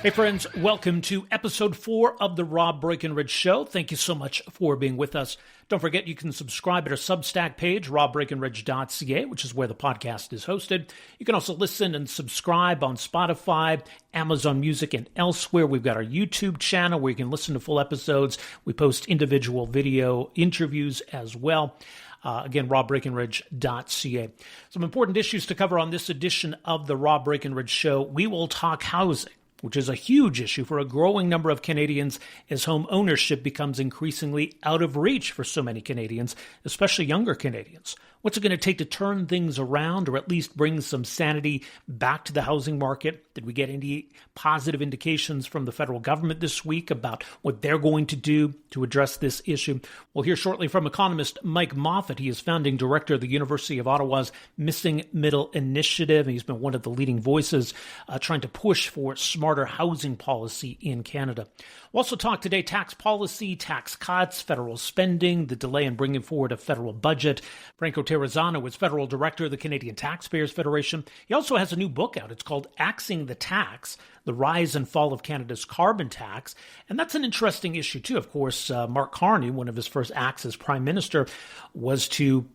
Hey friends, welcome to episode 4 of the Rob Breakenridge Show. Thank you so much for being with us. Don't forget you can subscribe at our Substack page, robbreakenridge.ca, which is where the podcast is hosted. You can also listen and subscribe on Spotify, Amazon Music, and elsewhere. We've got our YouTube channel where you can listen to full episodes. We post individual video interviews as well. Again, robbreakenridge.ca. Some important issues to cover on this edition of the Rob Breakenridge Show. We will talk housing, which is a huge issue for a growing number of Canadians as home ownership becomes increasingly out of reach for so many Canadians, especially younger Canadians. What's it going to take to turn things around or at least bring some sanity back to the housing market? Did we get any positive indications from the federal government this week about what they're going to do to address this issue? We'll hear shortly from economist Mike Moffatt. He is founding director of the University of Ottawa's Missing Middle Initiative. He's been one of the leading voices trying to push for smarter housing policy in Canada. We'll also talk today tax policy, tax cuts, federal spending, the delay in bringing forward a federal budget. Franco Terrazano is federal director of the Canadian Taxpayers Federation. He also has a new book out. It's called Axing the Tax, The Rise and Fall of Canada's Carbon Tax. And that's an interesting issue too. Of course, Mark Carney, one of his first acts as prime minister, was to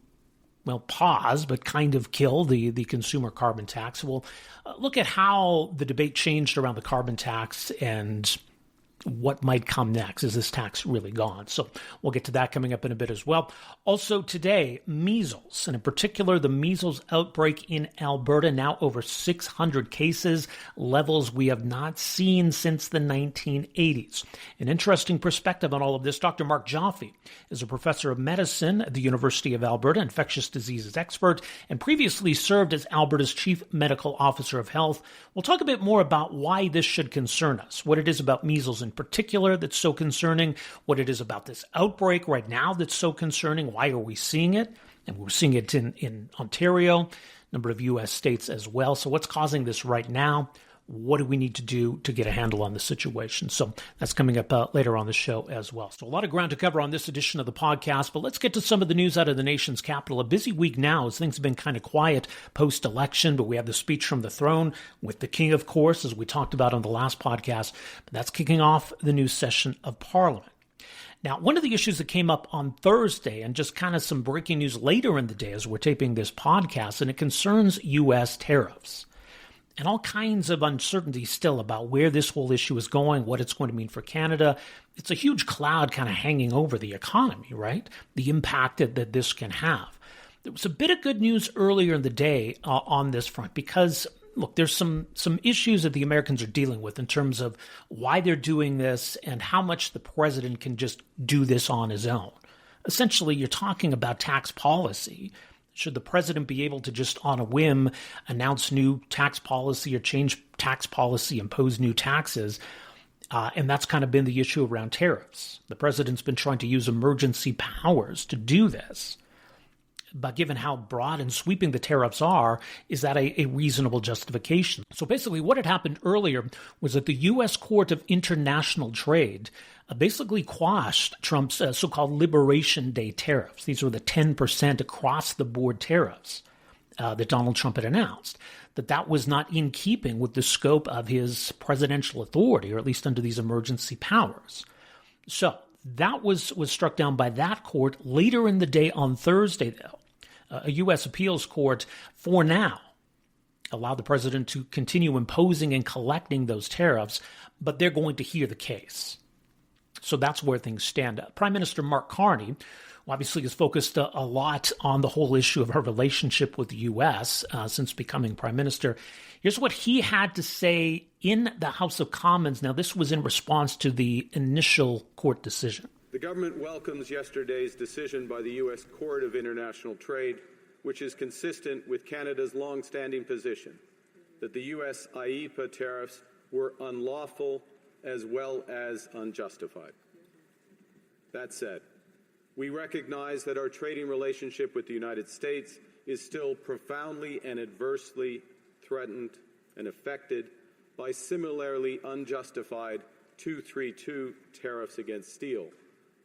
pause, but kind of kill the consumer carbon tax. We'll look at how the debate changed around the carbon tax and what might come next. Is this tax really gone? So we'll get to that coming up in a bit as well. Also today, measles, and in particular, the measles outbreak in Alberta, now over 600 cases, levels we have not seen since the 1980s. An interesting perspective on all of this. Dr. Mark Joffe is a professor of medicine at the University of Alberta, infectious diseases expert, and previously served as Alberta's chief medical officer of health. We'll talk a bit more about why this should concern us, what it is about measles in particular that's so concerning, what it is about this outbreak right now that's so concerning, why are we seeing it? And we're seeing it in Ontario, a number of U.S. states as well. So what's causing this right now? What do we need to do to get a handle on the situation? So that's coming up later on the show as well. So a lot of ground to cover on this edition of the podcast, but let's get to some of the news out of the nation's capital. A busy week now as things have been kind of quiet post-election, but we have the speech from the throne with the king, of course, as we talked about on the last podcast. But that's kicking off the new session of Parliament. Now, one of the issues that came up on Thursday, and just kind of some breaking news later in the day as we're taping this podcast, and it concerns U.S. tariffs. And all kinds of uncertainty still about where this whole issue is going, what it's going to mean for Canada. It's a huge cloud kind of hanging over the economy, right? The impact that this can have. There was a bit of good news earlier in the day on this front because, look, there's some issues that the Americans are dealing with in terms of why they're doing this and how much the president can just do this on his own. Essentially, you're talking about tax policy. Should the president be able to just on a whim announce new tax policy or change tax policy, impose new taxes? And that's kind of been the issue around tariffs. The president's been trying to use emergency powers to do this. But given how broad and sweeping the tariffs are, is that a reasonable justification? So basically what had happened earlier was that the U.S. Court of International Trade basically quashed Trump's so-called Liberation Day tariffs. These were the 10% across-the-board tariffs that Donald Trump had announced, that was not in keeping with the scope of his presidential authority, or at least under these emergency powers. So that was struck down by that court later in the day on Thursday, though. A U.S. appeals court, for now, allowed the president to continue imposing and collecting those tariffs, but they're going to hear the case. So that's where things stand. Prime Minister Mark Carney, who obviously has focused a lot on the whole issue of her relationship with the U.S. Since becoming prime minister. Here's what he had to say in the House of Commons. Now, this was in response to the initial court decision. The government welcomes yesterday's decision by the U.S. Court of International Trade, which is consistent with Canada's long-standing position that the U.S. IEEPA tariffs were unlawful as well as unjustified. That said, we recognize that our trading relationship with the United States is still profoundly and adversely threatened and affected by similarly unjustified 232 tariffs against steel,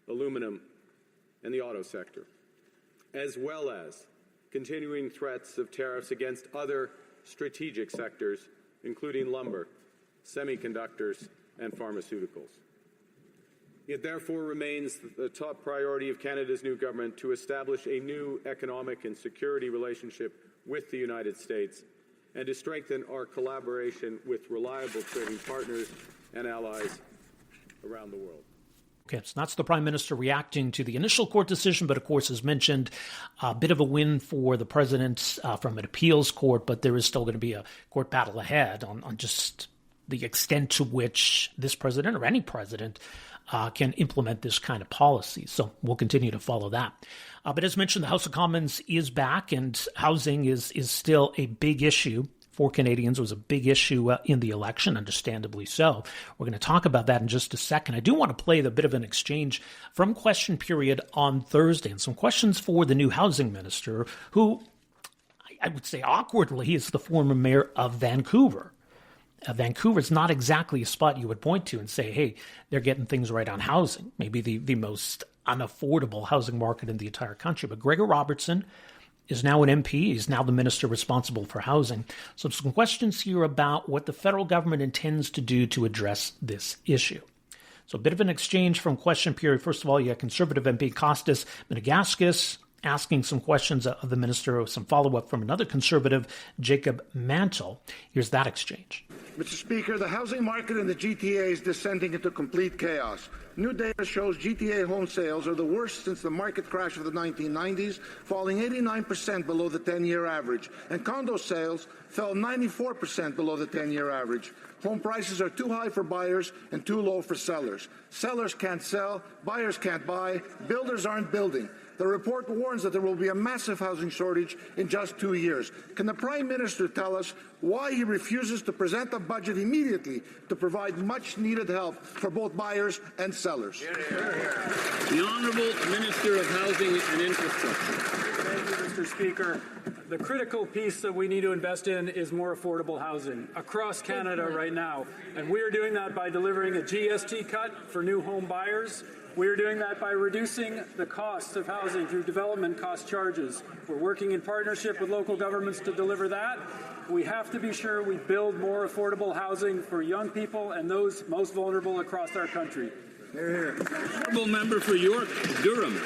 aluminum, and the auto sector, as well as continuing threats of tariffs against other strategic sectors, including lumber, semiconductors, and pharmaceuticals. It therefore remains the top priority of Canada's new government to establish a new economic and security relationship with the United States and to strengthen our collaboration with reliable trading partners and allies around the world. Okay, so that's the Prime Minister reacting to the initial court decision, but of course, as mentioned, a bit of a win for the president from an appeals court, but there is still going to be a court battle ahead on just the extent to which this president or any president can implement this kind of policy. So we'll continue to follow that. But as mentioned, the House of Commons is back, and housing is still a big issue for Canadians. It was a big issue in the election, understandably so. We're going to talk about that in just a second. I do want to play the bit of an exchange from question period on Thursday, and some questions for the new housing minister, who I would say awkwardly is the former mayor of Vancouver. Vancouver's not exactly a spot you would point to and say, hey, they're getting things right on housing, maybe the most unaffordable housing market in the entire country. But Gregor Robertson is now an MP. He's now the minister responsible for housing. So some questions here about what the federal government intends to do to address this issue. So a bit of an exchange from question period. First of all, you have Conservative MP Kostas Minagaskis asking some questions of the minister, some follow-up from another Conservative, Jacob Mantle. Here's that exchange. Mr. Speaker, the housing market in the GTA is descending into complete chaos. New data shows GTA home sales are the worst since the market crash of the 1990s, falling 89% below the 10-year average, and condo sales fell 94% below the 10-year average. Home prices are too high for buyers and too low for sellers. Sellers can't sell, buyers can't buy, builders aren't building. The report warns that there will be a massive housing shortage in just 2 years. Can the Prime Minister tell us why he refuses to present a budget immediately to provide much-needed help for both buyers and sellers? The Honourable Minister of Housing and Infrastructure. Thank you, Mr. Speaker. The critical piece that we need to invest in is more affordable housing across Canada right now. And we are doing that by delivering a GST cut for new home buyers. We are doing that by reducing the costs of housing through development cost charges. We're working in partnership with local governments to deliver that. We have to be sure we build more affordable housing for young people and those most vulnerable across our country. Honourable Member for York, Durham.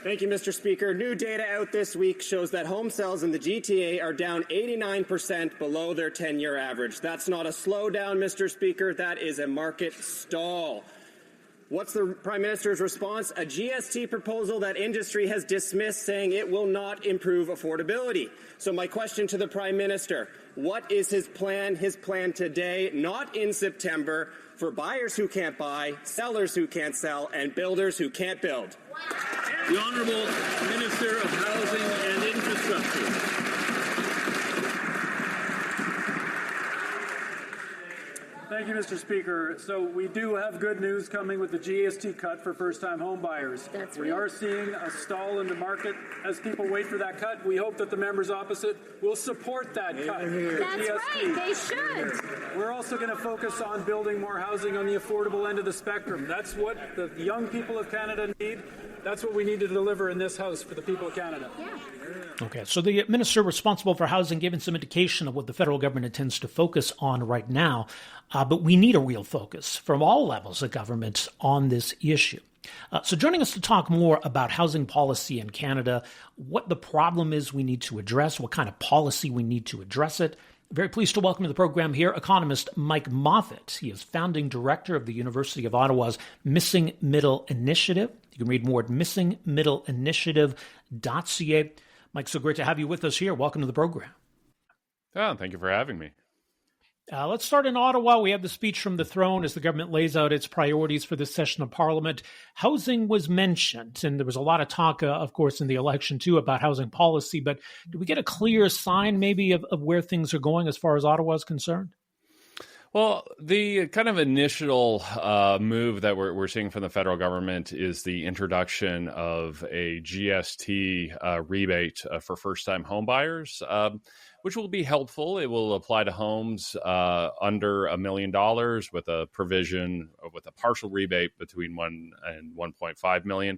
Thank you, Mr. Speaker. New data out this week shows that home sales in the GTA are down 89% below their 10-year average. That's not a slowdown, Mr. Speaker. That is a market stall. What's the Prime Minister's response? A GST proposal that industry has dismissed, saying it will not improve affordability. So my question to the Prime Minister, what is his plan today, not in September, for buyers who can't buy, sellers who can't sell, and builders who can't build? The Honourable Minister of Housing and Infrastructure. Thank you, Mr. Speaker. So we do have good news coming with the GST cut for first-time home buyers. We are seeing a stall in the market as people wait for that cut. We hope that the members opposite will support that cut. That's right, they should. We're also going to focus on building more housing on the affordable end of the spectrum. That's what the young people of Canada need. That's what we need to deliver in this House for the people of Canada. Yeah. Okay, so the minister responsible for housing giving some indication of what the federal government intends to focus on right now, but we need a real focus from all levels of government on this issue. So joining us to talk more about housing policy in Canada, what the problem is we need to address, what kind of policy we need to address it. Very pleased to welcome to the program here economist Mike Moffatt. He is founding director of the University of Ottawa's Missing Middle Initiative. You can read more at missingmiddleinitiative.ca. Mike, so great to have you with us here. Welcome to the program. Oh, thank you for having me. Let's start in Ottawa. We have the speech from the throne as the government lays out its priorities for this session of Parliament. Housing was mentioned, and there was a lot of talk, of course, in the election, too, about housing policy. But do we get a clear sign, maybe, of where things are going as far as Ottawa is concerned? Well, the kind of initial move that we're seeing from the federal government is the introduction of a GST rebate for first-time home buyers, which will be helpful. It will apply to homes under $1 million with a provision with a partial rebate between $1 and $1.5 million.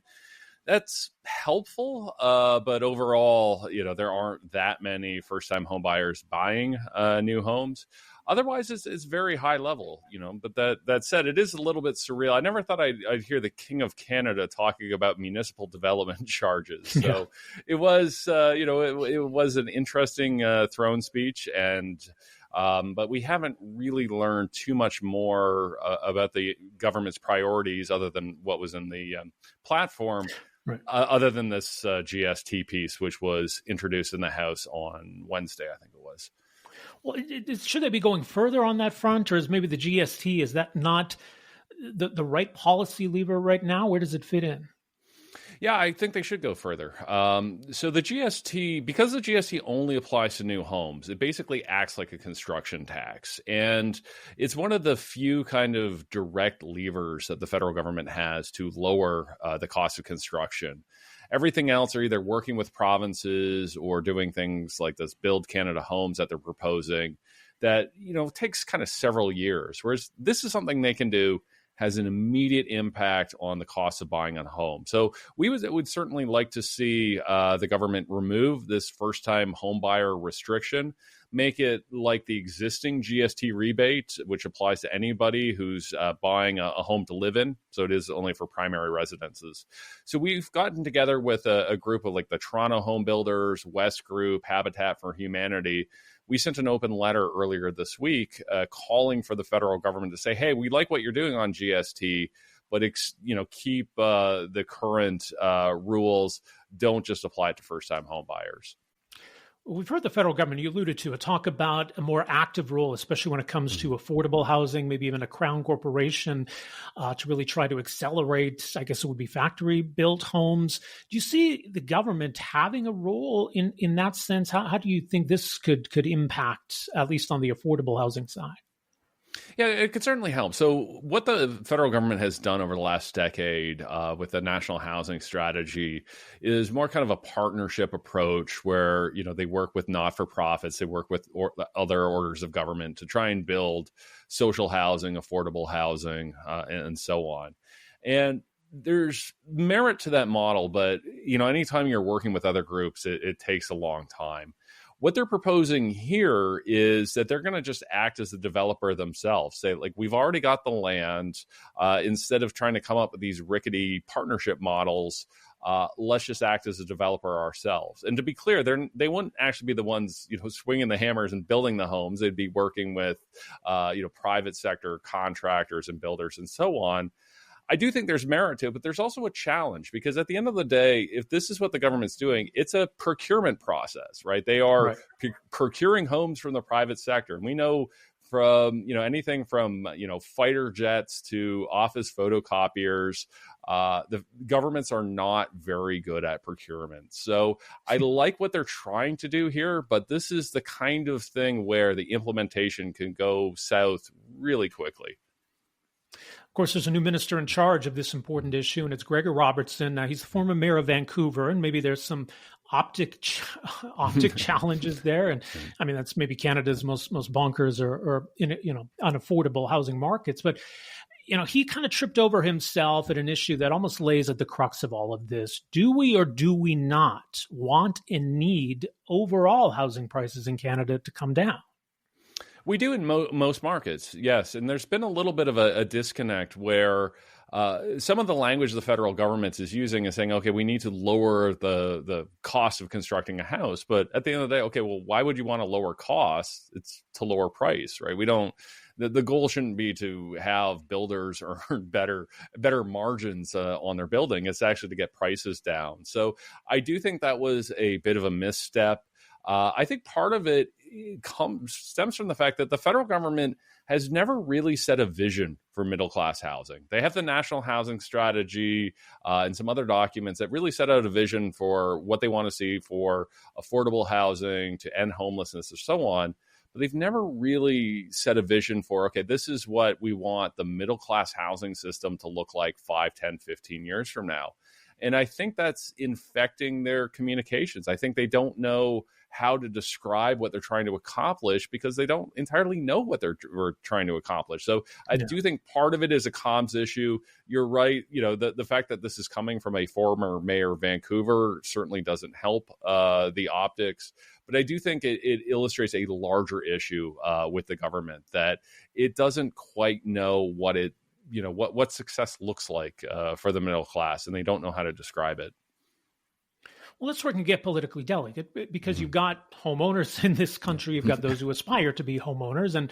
That's helpful, but overall, there aren't that many first-time home buyers buying new homes. Otherwise, it's very high level, But that said, it is a little bit surreal. I never thought I'd hear the King of Canada talking about municipal development charges. So it was, it was an interesting throne speech, but we haven't really learned too much more about the government's priorities other than what was in the platform. Right. Other than this GST piece, which was introduced in the House on Wednesday, I think it was. Well, should they be going further on that front, or is maybe the GST, is that not the right policy lever right now? Where does it fit in? Yeah, I think they should go further. So the GST, because the GST only applies to new homes, it basically acts like a construction tax. And it's one of the few kind of direct levers that the federal government has to lower the cost of construction. Everything else are either working with provinces or doing things like this Build Canada Homes that they're proposing that, takes kind of several years. Whereas this is something they can do, has an immediate impact on the cost of buying a home. So we would certainly like to see the government remove this first-time home buyer restriction, make it like the existing GST rebate, which applies to anybody who's buying a home to live in. So it is only for primary residences. So we've gotten together with a group of like the Toronto Home Builders, West Group, Habitat for Humanity. We sent an open letter earlier this week calling for the federal government to say, hey, we like what you're doing on GST, but keep the current rules. Don't just apply it to first-time home buyers. We've heard the federal government, you alluded to, talk about a more active role, especially when it comes to affordable housing, maybe even a crown corporation to really try to accelerate, I guess it would be factory-built homes. Do you see the government having a role in that sense? How do you think this could impact, at least on the affordable housing side? Yeah, it could certainly help. So what the federal government has done over the last decade with the national housing strategy is more kind of a partnership approach where, they work with not-for-profits, they work with other orders of government to try and build social housing, affordable housing, and so on. And there's merit to that model, but, anytime you're working with other groups, it takes a long time. What they're proposing here is that they're going to just act as the developer themselves. Say, like, we've already got the land. Instead of trying to come up with these rickety partnership models, let's just act as a developer ourselves. And to be clear, they wouldn't actually be the ones, swinging the hammers and building the homes. They'd be working with, private sector contractors and builders and so on. I do think there's merit to it, but there's also a challenge because at the end of the day, if this is what the government's doing, it's a procurement process, right? They are procuring homes from the private sector. And we know from, anything from, fighter jets to office photocopiers, the governments are not very good at procurement. So I like what they're trying to do here, but this is the kind of thing where the implementation can go south really quickly. Of course, there's a new minister in charge of this important issue, and it's Gregor Robertson. He's the former mayor of Vancouver, and maybe there's some optic challenges there. And I mean, that's maybe Canada's most bonkers or unaffordable housing markets. But he kind of tripped over himself at an issue that almost lays at the crux of all of this. Do we or do we not want and need overall housing prices in Canada to come down? We do in most markets, yes. And there's been a little bit of a disconnect where some of the language the federal government is using is saying, okay, we need to lower the cost of constructing a house. But at the end of the day, okay, well, why would you want to lower costs? It's to lower price, right? The goal shouldn't be to have builders earn better margins on their building. It's actually to get prices down. So I do think that was a bit of a misstep. I think part of it stems from the fact that the federal government has never really set a vision for middle-class housing. They have the National Housing Strategy and some other documents that really set out a vision for what they want to see for affordable housing, to end homelessness, and so on. But they've never really set a vision for, okay, this is what we want the middle-class housing system to look like 5, 10, 15 years from now. And I think that's infecting their communications. I think they don't know how to describe what they're trying to accomplish because they don't entirely know what they're trying to accomplish. So I do think part of it is a comms issue. You're right. The fact that this is coming from a former mayor of Vancouver certainly doesn't help the optics. But I do think it illustrates a larger issue with the government, that it doesn't quite know what success looks like for the middle class, and they don't know how to describe it. Well, let's work and get politically delicate, because you've got homeowners in this country. You've got those who aspire to be homeowners, and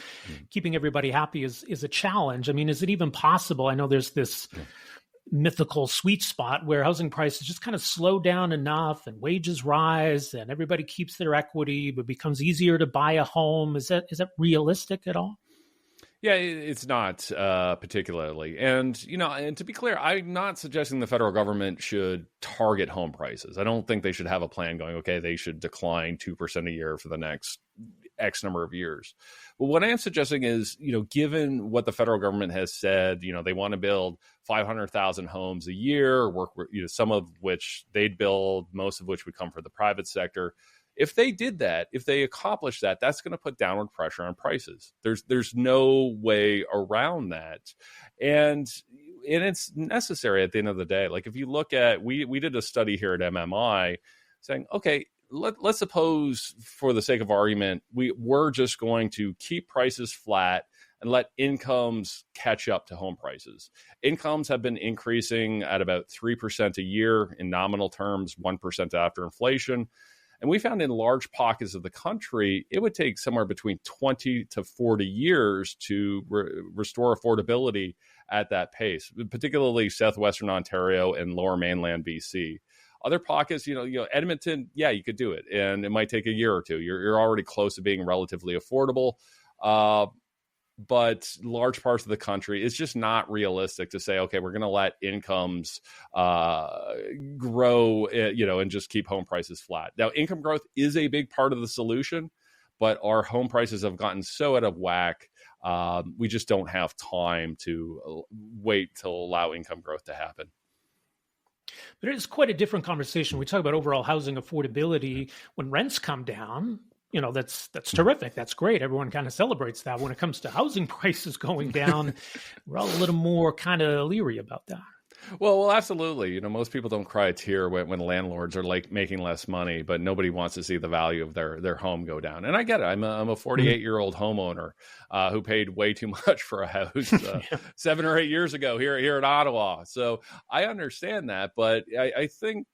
keeping everybody happy is a challenge. I mean, is it even possible? I know there's this mythical sweet spot where housing prices just kind of slow down enough and wages rise and everybody keeps their equity, but becomes easier to buy a home. Is that realistic at all? Yeah, it's not particularly. And to be clear, I'm not suggesting the federal government should target home prices. I don't think they should have a plan going, okay, they should decline 2% a year for the next X number of years. But what I am suggesting is, given what the federal government has said, they want to build 500,000 homes a year, some of which they'd build, most of which would come from the private sector. If they did that, if they accomplished that, that's going to put downward pressure on prices. There's no way around that. And it's necessary at the end of the day. Like, if you look at, we did a study here at MMI saying, okay, let's suppose, for the sake of argument, we're just going to keep prices flat and let incomes catch up to home prices. Incomes have been increasing at about 3% a year in nominal terms, 1% after inflation. And we found in large pockets of the country, it would take somewhere between 20 to 40 years to restore affordability at that pace, particularly southwestern Ontario and lower mainland BC. Other pockets, Edmonton, yeah, you could do it, and it might take a year or two. You're already close to being relatively affordable. But large parts of the country, it's just not realistic to say, okay, we're going to let incomes grow, and just keep home prices flat. Now, income growth is a big part of the solution, but our home prices have gotten so out of whack, we just don't have time to wait to allow income growth to happen. But it is quite a different conversation. We talk about overall housing affordability. When rents come down, that's terrific. That's great. Everyone kind of celebrates that. When it comes to housing prices going down, we're all a little more kind of leery about that. Well, absolutely. Most people don't cry a tear when landlords are like making less money, but nobody wants to see the value of their home go down. And I get it. I'm a 48-year-old homeowner who paid way too much for a house 7 or 8 years ago here in Ottawa. So I understand that, but I think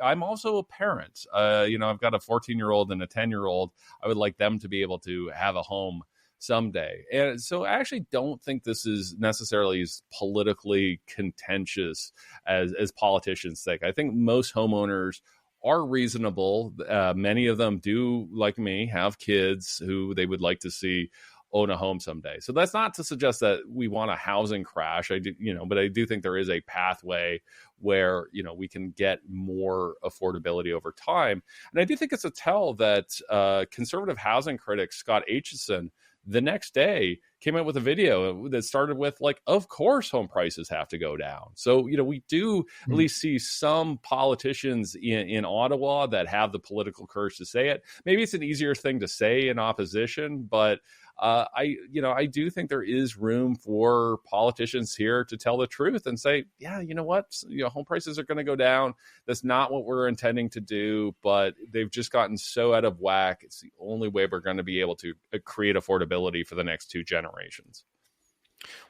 I'm also a parent. I've got a 14-year-old and a 10-year-old. I would like them to be able to have a home someday. And so I actually don't think this is necessarily as politically contentious as politicians think. I think most homeowners are reasonable. Many of them do, like me, have kids who they would like to see own a home someday. So that's not to suggest that we want a housing crash. But I do think there is a pathway where, we can get more affordability over time. And I do think it's a tell that conservative housing critic Scott Aitchison, the next day, came out with a video that started with, like, of course home prices have to go down. So, we do at least see some politicians in Ottawa that have the political courage to say it. Maybe it's an easier thing to say in opposition, but I do think there is room for politicians here to tell the truth and say, yeah, you know what, home prices are going to go down. That's not what we're intending to do, but they've just gotten so out of whack. It's the only way we're going to be able to create affordability for the next 2 generations.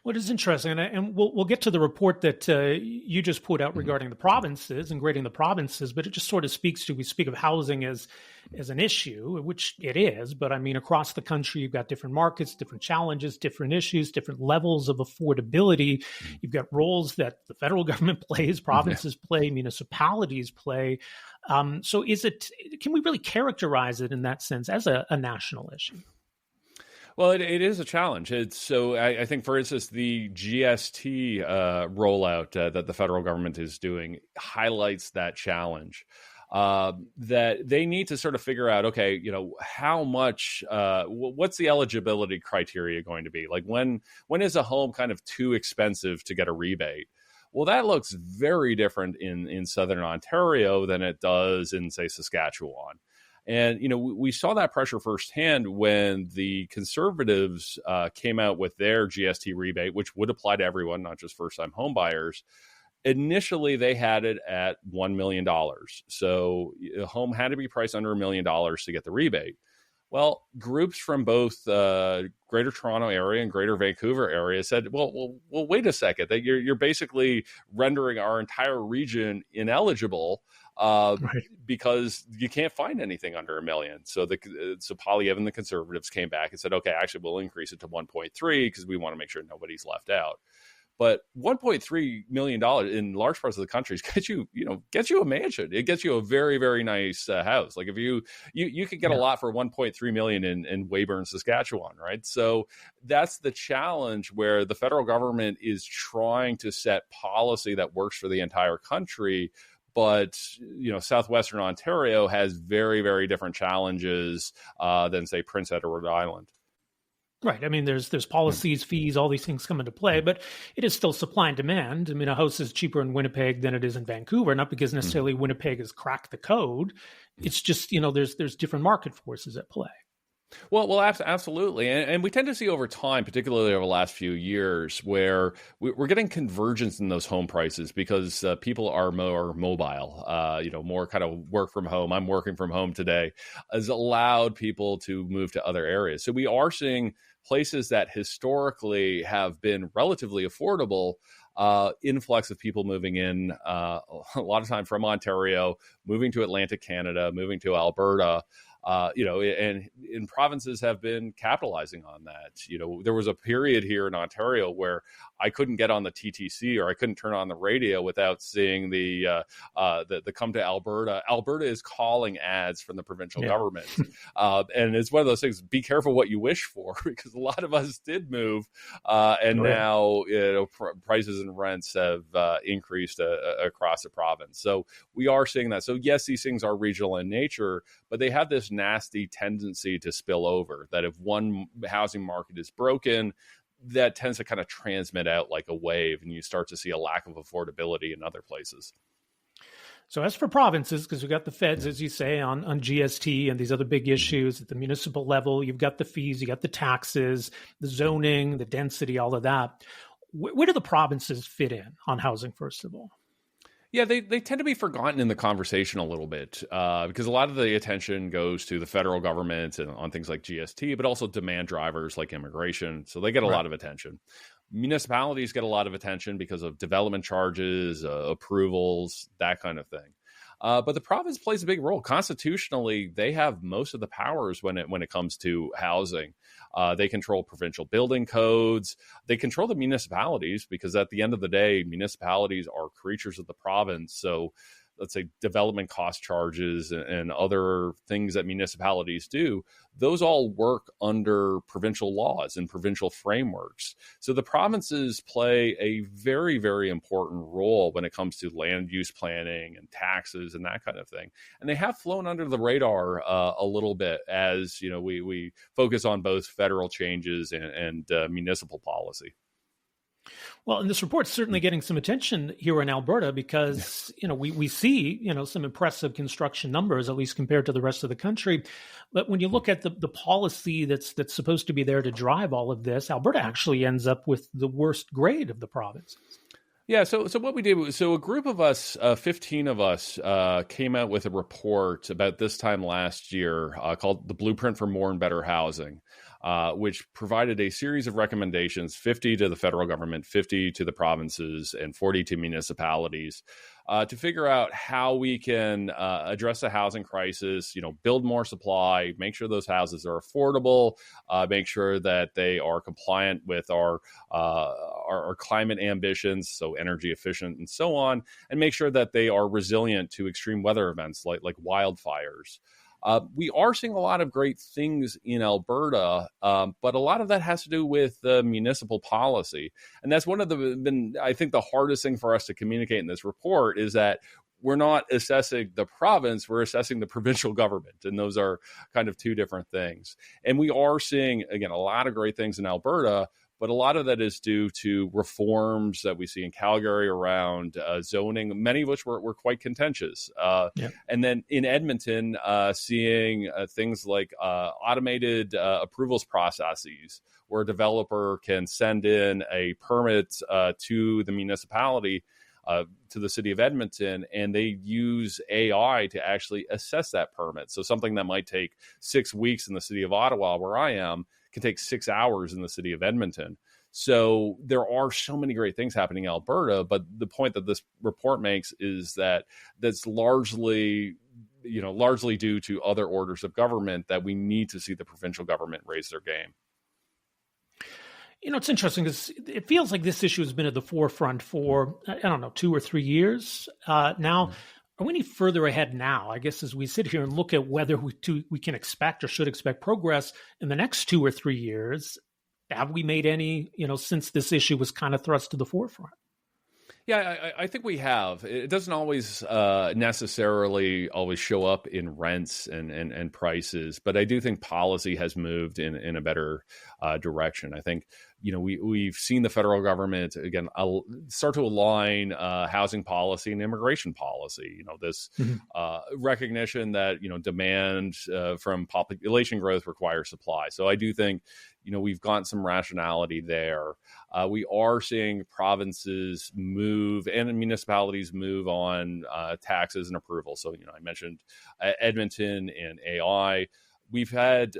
What is interesting, and we'll get to the report that you just put out regarding the provinces and grading the provinces, but it just sort of speaks to, we speak of housing as an issue, which it is, but I mean, across the country, you've got different markets, different challenges, different issues, different levels of affordability. You've got roles that the federal government plays, provinces play, municipalities play. So can we really characterize it in that sense as a national issue? Well, it is a challenge. I think, for instance, the GST rollout that the federal government is doing highlights that challenge. That they need to sort of figure out, okay, how much, what's the eligibility criteria going to be? Like, when is a home kind of too expensive to get a rebate? Well, that looks very different in Southern Ontario than it does in, say, Saskatchewan. And, we saw that pressure firsthand when the Conservatives came out with their GST rebate, which would apply to everyone, not just first-time home buyers. Initially, they had it at $1 million. So a home had to be priced under $1 million to get the rebate. Well, groups from both Greater Toronto area and Greater Vancouver area said, well, wait a second. That you're basically rendering our entire region ineligible because you can't find anything under $1 million. So Polyev and the Conservatives came back and said, okay, actually, we'll increase it to 1.3 because we want to make sure nobody's left out. But $1.3 million in large parts of the country gets you a mansion. It gets you a very, very nice house. Like if you could get a lot for $1.3 million in Weyburn, Saskatchewan, right? So that's the challenge where the federal government is trying to set policy that works for the entire country. But, Southwestern Ontario has very, very different challenges than, say, Prince Edward Island. Right. I mean, there's policies, fees, all these things come into play, but it is still supply and demand. I mean, a house is cheaper in Winnipeg than it is in Vancouver, not because necessarily Winnipeg has cracked the code. It's just, there's different market forces at play. Well, absolutely. And we tend to see over time, particularly over the last few years, where we're getting convergence in those home prices because people are more mobile, more kind of work from home. I'm working from home today has allowed people to move to other areas. So we are seeing places that historically have been relatively affordable, influx of people moving in, a lot of time from Ontario, moving to Atlantic Canada, moving to Alberta. And provinces have been capitalizing on that. There was a period here in Ontario where I couldn't get on the TTC or I couldn't turn on the radio without seeing the come to Alberta. Alberta is calling ads from the provincial government. And it's one of those things, be careful what you wish for, because a lot of us did move. Now, prices and rents have increased across the province. So we are seeing that. So yes, these things are regional in nature, but they have this nasty tendency to spill over, that if one housing market is broken, that tends to kind of transmit out like a wave, and you start to see a lack of affordability in other places. So as for provinces, because we've got the feds, as you say, on GST and these other big issues at the municipal level, you've got the fees, you got the taxes, the zoning, the density, all of that. Where do the provinces fit in on housing, first of all? Yeah, they tend to be forgotten in the conversation a little bit because a lot of the attention goes to the federal government and on things like GST, but also demand drivers like immigration. So they get a lot of attention. Municipalities get a lot of attention because of development charges, approvals, that kind of thing. But the province plays a big role. Constitutionally, they have most of the powers when it comes to housing. They control provincial building codes. They control the municipalities because at the end of the day, municipalities are creatures of the province. So let's say development cost charges and other things that municipalities do, those all work under provincial laws and provincial frameworks. So the provinces play a very, very important role when it comes to land use planning and taxes and that kind of thing. And they have flown under the radar a little bit as, we focus on both federal changes and municipal policy. Well, and this report's certainly getting some attention here in Alberta because, we see, some impressive construction numbers, at least compared to the rest of the country. But when you look at the policy that's supposed to be there to drive all of this, Alberta actually ends up with the worst grade of the provinces. Yeah, so what we did was, a group of us, 15 of us, came out with a report about this time last year called The Blueprint for More and Better Housing, which provided a series of recommendations, 50 to the federal government, 50 to the provinces, and 40 to municipalities, to figure out how we can address the housing crisis, build more supply, make sure those houses are affordable, make sure that they are compliant with our climate ambitions, so energy efficient and so on, and make sure that they are resilient to extreme weather events like wildfires. We are seeing a lot of great things in Alberta, but a lot of that has to do with municipal policy. And that's one of I think the hardest thing for us to communicate in this report is that we're not assessing the province, we're assessing the provincial government. And those are kind of two different things. And we are seeing, again, a lot of great things in Alberta, but a lot of that is due to reforms that we see in Calgary around zoning, many of which were quite contentious. And then in Edmonton, seeing things like automated approvals processes, where a developer can send in a permit to the municipality to the city of Edmonton, and they use AI to actually assess that permit. So something that might take 6 weeks in the city of Ottawa, where I am, can take 6 hours in the city of Edmonton. So there are so many great things happening in Alberta, but the point that this report makes is that that's largely due to other orders of government, that we need to see the provincial government raise their game. It's interesting because it feels like this issue has been at the forefront for, 2 or 3 years now. Are we any further ahead now? I guess as we sit here and look at whether we can expect or should expect progress in the next 2 or 3 years, have we made any, since this issue was kind of thrust to the forefront? Yeah, I think we have. It doesn't always necessarily always show up in rents and prices, but I do think policy has moved in a better direction. I think, we've seen the federal government, again, start to align housing policy and immigration policy. This recognition that, demand from population growth requires supply. So I do think, we've gotten some rationality there. We are seeing provinces move and municipalities move on taxes and approval. So, I mentioned Edmonton and AI. We've had,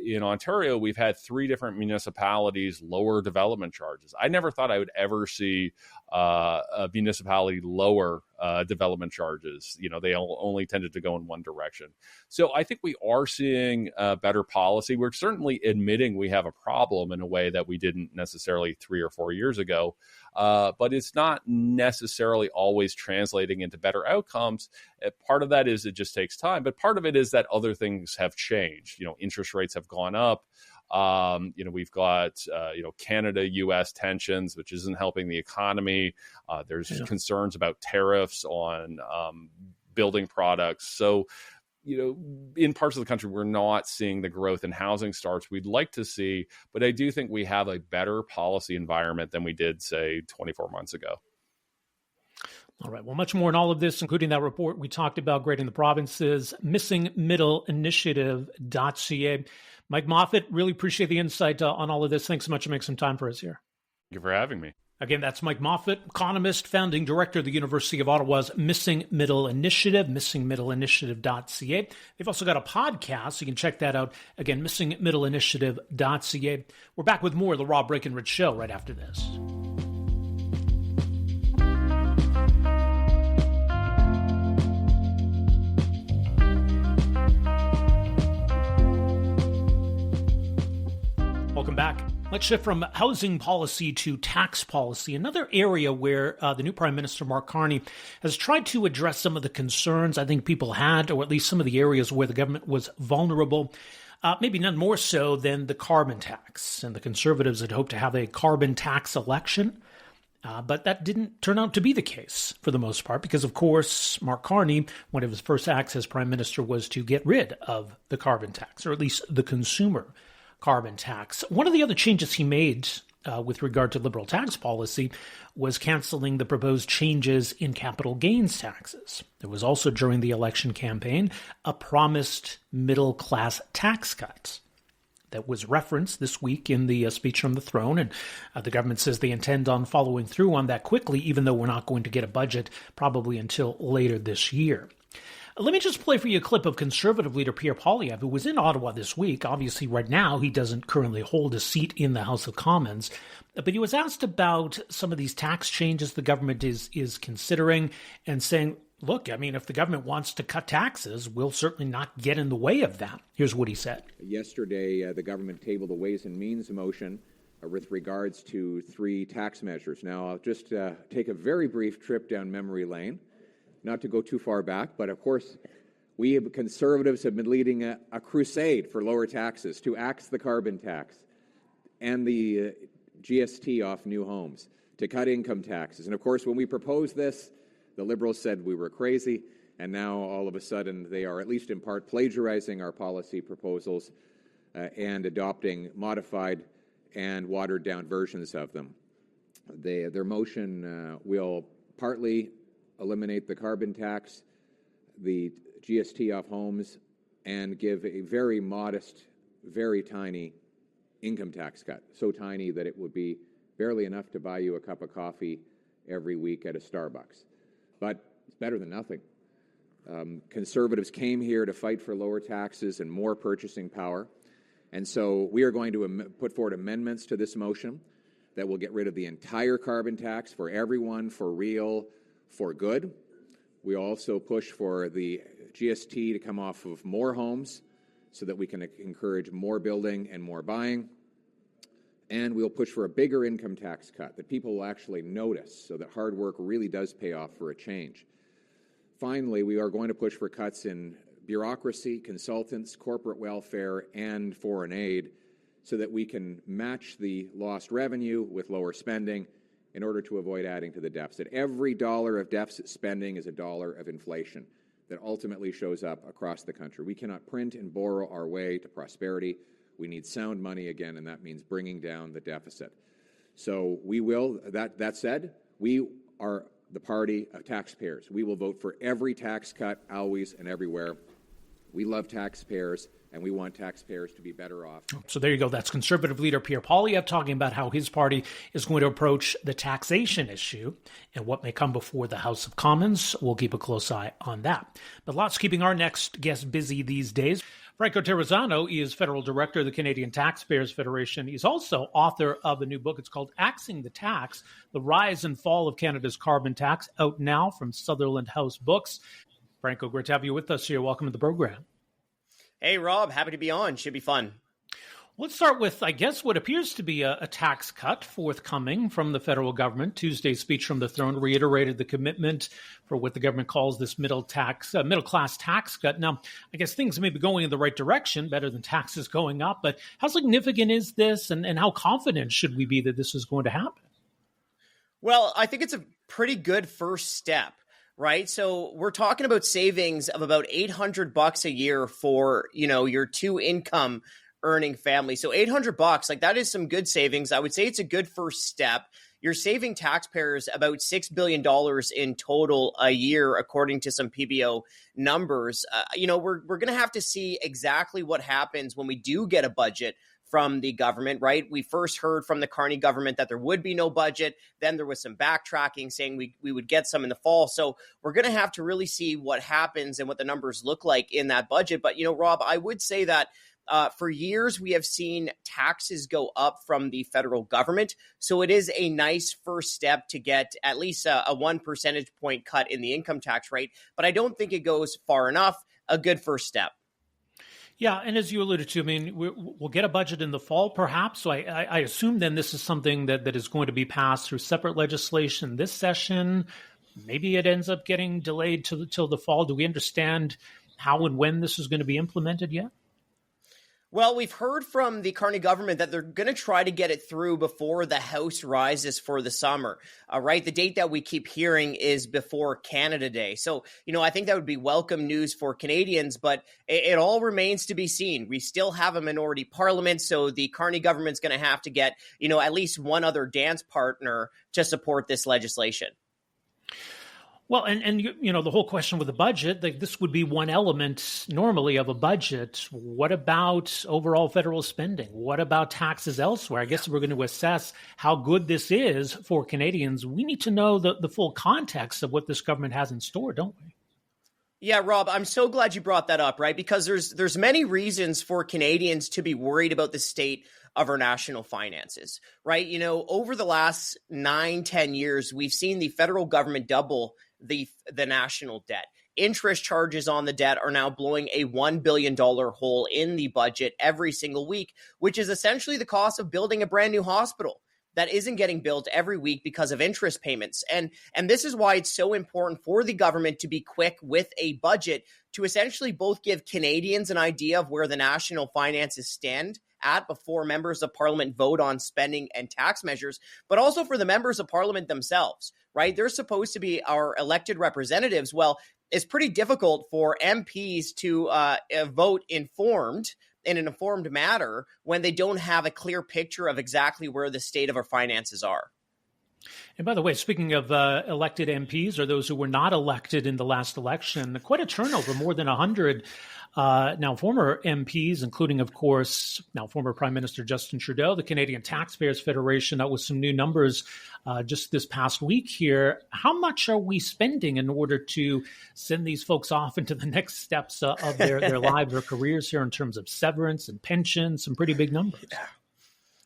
in Ontario, we've had 3 different municipalities lower development charges. I never thought I would ever see a municipality lower development charges. They only tended to go in one direction. So I think we are seeing better policy. We're certainly admitting we have a problem in a way that we didn't necessarily 3 or 4 years ago. But it's not necessarily always translating into better outcomes. Part of that is it just takes time, but part of it is that other things have changed. Interest rates have gone up. We've got, Canada-U.S. tensions, which isn't helping the economy. There's concerns about tariffs on building products. So, in parts of the country, we're not seeing the growth in housing starts we'd like to see, but I do think we have a better policy environment than we did, say, 24 months ago. All right. Well, much more in all of this, including that report we talked about, grading the provinces, missingmiddleinitiative.ca. Mike Moffatt, really appreciate the insight on all of this. Thanks so much for making some time for us here. Thank you for having me. Again, that's Mike Moffatt, economist, founding director of the University of Ottawa's Missing Middle Initiative, missingmiddleinitiative.ca. They've also got a podcast, so you can check that out. Again, missingmiddleinitiative.ca. We're back with more of the Rob Breakenridge Show right after this. Welcome back. Let's shift from housing policy to tax policy, another area where the new Prime Minister, Mark Carney, has tried to address some of the concerns I think people had, or at least some of the areas where the government was vulnerable, maybe none more so than the carbon tax. And the Conservatives had hoped to have a carbon tax election, but that didn't turn out to be the case for the most part, because, of course, Mark Carney, one of his first acts as Prime Minister was to get rid of the carbon tax, or at least the consumer carbon tax. One of the other changes he made with regard to Liberal tax policy was canceling the proposed changes in capital gains taxes. There was also, during the election campaign, a promised middle-class tax cut that was referenced this week in the speech from the throne, and the government says they intend on following through on that quickly, even though we're not going to get a budget probably until later this year. Let me just play for you a clip of Conservative leader Pierre Poilievre, who was in Ottawa this week. Obviously, right now, he doesn't currently hold a seat in the House of Commons, but he was asked about some of these tax changes the government is considering, and saying, look, I mean, if the government wants to cut taxes, we'll certainly not get in the way of that. Here's what he said. Yesterday, the government tabled a Ways and Means motion with regards to 3 tax measures. Now, I'll just take a very brief trip down memory lane. Not to go too far back, but of course, we Conservatives have been leading a crusade for lower taxes, to axe the carbon tax and the GST off new homes, to cut income taxes. And of course, when we proposed this, the Liberals said we were crazy, and now all of a sudden they are, at least in part, plagiarizing our policy proposals and adopting modified and watered-down versions of them. Their motion will partly eliminate the carbon tax, the GST off homes, and give a very modest, very tiny income tax cut. So tiny that it would be barely enough to buy you a cup of coffee every week at a Starbucks. But it's better than nothing. Conservatives came here to fight for lower taxes and more purchasing power. And so we are going to put forward amendments to this motion that will get rid of the entire carbon tax for everyone, for real, for good. We also push for the GST to come off of more homes so that we can encourage more building and more buying. And we'll push for a bigger income tax cut that people will actually notice so that hard work really does pay off for a change. Finally, we are going to push for cuts in bureaucracy, consultants, corporate welfare, and foreign aid so that we can match the lost revenue with lower spending in order to avoid adding to the deficit. Every dollar of deficit spending is a dollar of inflation that ultimately shows up across the country. We cannot print and borrow our way to prosperity. We need sound money again, and that means bringing down the deficit. So we will, that said, we are the party of taxpayers. We will vote for every tax cut, always and everywhere. We love taxpayers, and we want taxpayers to be better off. So there you go. That's Conservative leader Pierre Poilievre talking about how his party is going to approach the taxation issue and what may come before the House of Commons. We'll keep a close eye on that. But lots keeping our next guest busy these days. Franco Terrazano is federal director of the Canadian Taxpayers Federation. He's also author of a new book. It's called Axing the Tax, The Rise and Fall of Canada's Carbon Tax, out now from Sutherland House Books. Franco, great to have you with us here. Welcome to the program. Hey, Rob. Happy to be on. Should be fun. Let's start with, I guess, what appears to be a tax cut forthcoming from the federal government. Tuesday's speech from the throne reiterated the commitment for what the government calls this middle-class tax cut. Now, I guess things may be going in the right direction, better than taxes going up, but how significant is this, and how confident should we be that this is going to happen? Well, I think it's a pretty good first step, right? So we're talking about savings of about $800 a year for, your two income earning family. So $800, like that is some good savings. I would say it's a good first step. You're saving taxpayers about $6 billion in total a year, according to some PBO numbers. We're going to have to see exactly what happens when we do get a budget from the government, right? We first heard from the Carney government that there would be no budget. Then there was some backtracking saying we would get some in the fall. So we're going to have to really see what happens and what the numbers look like in that budget. But, Rob, I would say that for years, we have seen taxes go up from the federal government. So it is a nice first step to get at least a 1 percentage point cut in the income tax rate. But I don't think it goes far enough. A good first step. Yeah, and as you alluded to, I mean, we'll get a budget in the fall, perhaps. So I assume then this is something that is going to be passed through separate legislation this session. Maybe it ends up getting delayed till the fall. Do we understand how and when this is going to be implemented yet? Well, we've heard from the Carney government that they're going to try to get it through before the House rises for the summer, right? The date that we keep hearing is before Canada Day. So, I think that would be welcome news for Canadians, but it all remains to be seen. We still have a minority parliament, so the Carney government's going to have to get, at least one other dance partner to support this legislation. Well, and the whole question with the budget, this would be one element normally of a budget. What about overall federal spending? What about taxes elsewhere? I guess if we're going to assess how good this is for Canadians, we need to know the full context of what this government has in store, don't we? Yeah, Rob, I'm so glad you brought that up, right? Because there's many reasons for Canadians to be worried about the state of our national finances, right? Over the last 9-10 years, we've seen the federal government double the national debt. Interest charges on the debt are now blowing a $1 billion hole in the budget every single week, which is essentially the cost of building a brand new hospital that isn't getting built every week because of interest payments. And this is why it's so important for the government to be quick with a budget to essentially both give Canadians an idea of where the national finances stand at before members of parliament vote on spending and tax measures, but also for the members of parliament themselves, right? They're supposed to be our elected representatives. Well, it's pretty difficult for MPs to vote in an informed manner when they don't have a clear picture of exactly where the state of our finances are. And by the way, speaking of elected MPs or those who were not elected in the last election, quite a turnover, more than 100 now former MPs, including, of course, now former Prime Minister Justin Trudeau, the Canadian Taxpayers Federation, out with some new numbers just this past week here. How much are we spending in order to send these folks off into the next steps of their lives or careers here in terms of severance and pensions? Some pretty big numbers.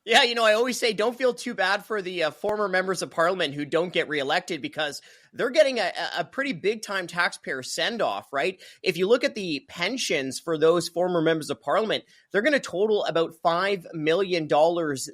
Yeah, I always say don't feel too bad for the former members of parliament who don't get reelected, because they're getting a pretty big time taxpayer send off, right? If you look at the pensions for those former members of parliament, they're going to total about $5 million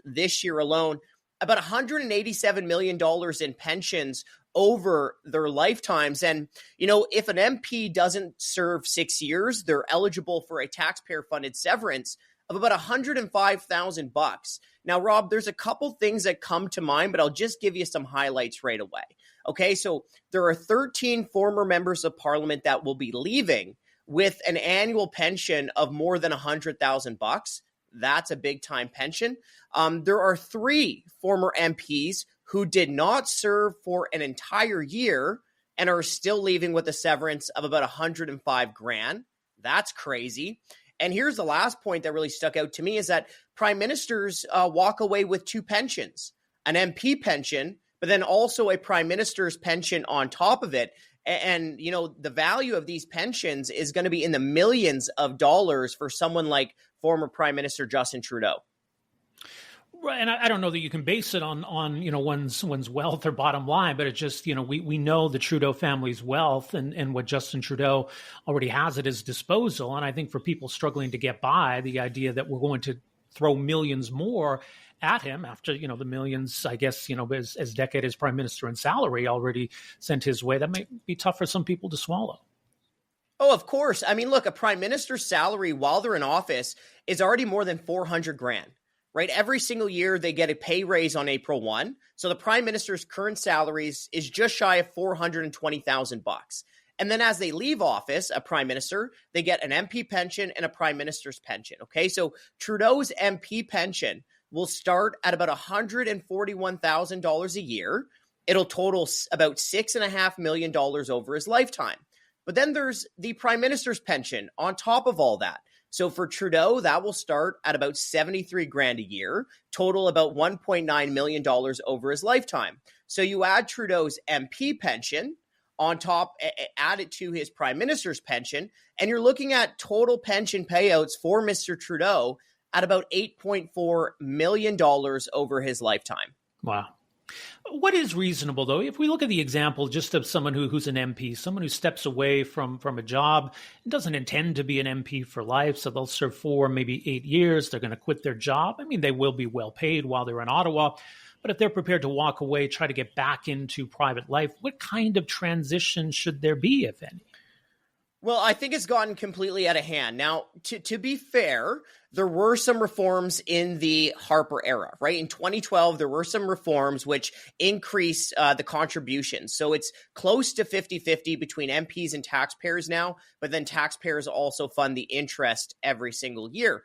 this year alone, about $187 million in pensions over their lifetimes. And, if an MP doesn't serve 6 years, they're eligible for a taxpayer funded severance of about $105,000. Now, Rob, there's a couple things that come to mind, but I'll just give you some highlights right away. Okay, so there are 13 former members of parliament that will be leaving with an annual pension of more than $100,000. That's a big time pension. There are 3 former MPs who did not serve for an entire year and are still leaving with a severance of about $105,000. That's crazy. And here's the last point that really stuck out to me is that prime ministers walk away with 2 pensions, an MP pension, but then also a prime minister's pension on top of it. And, the value of these pensions is going to be in the millions of dollars for someone like former Prime Minister Justin Trudeau. Right, and I don't know that you can base it on one's wealth or bottom line, but it's just, we know the Trudeau family's wealth and what Justin Trudeau already has at his disposal. And I think for people struggling to get by, the idea that we're going to throw millions more at him after, the millions, I guess, as decade as prime minister in salary already sent his way, that might be tough for some people to swallow. Oh, of course. I mean, look, a prime minister's salary while they're in office is already more than $400,000. Right? Every single year they get a pay raise on April 1. So the prime minister's current salaries is just shy of $420,000. And then as they leave office, a prime minister, they get an MP pension and a prime minister's pension. Okay. So Trudeau's MP pension will start at about $141,000 a year. It'll total about $6.5 million over his lifetime. But then there's the prime minister's pension on top of all that. So for Trudeau, that will start at about $73,000 a year, total about $1.9 million over his lifetime. So you add Trudeau's MP pension on top, add it to his prime minister's pension, and you're looking at total pension payouts for Mr. Trudeau at about $8.4 million over his lifetime. Wow. What is reasonable, though, if we look at the example just of someone who's an MP, someone who steps away from a job and doesn't intend to be an MP for life, so they'll serve 4, maybe 8 years, they're going to quit their job. I mean, they will be well paid while they're in Ottawa, but if they're prepared to walk away, try to get back into private life, what kind of transition should there be, if any? Well, I think it's gotten completely out of hand. Now, to be fair, there were some reforms in the Harper era, right? In 2012, there were some reforms which increased the contributions. So it's close to 50-50 between MPs and taxpayers now, but then taxpayers also fund the interest every single year.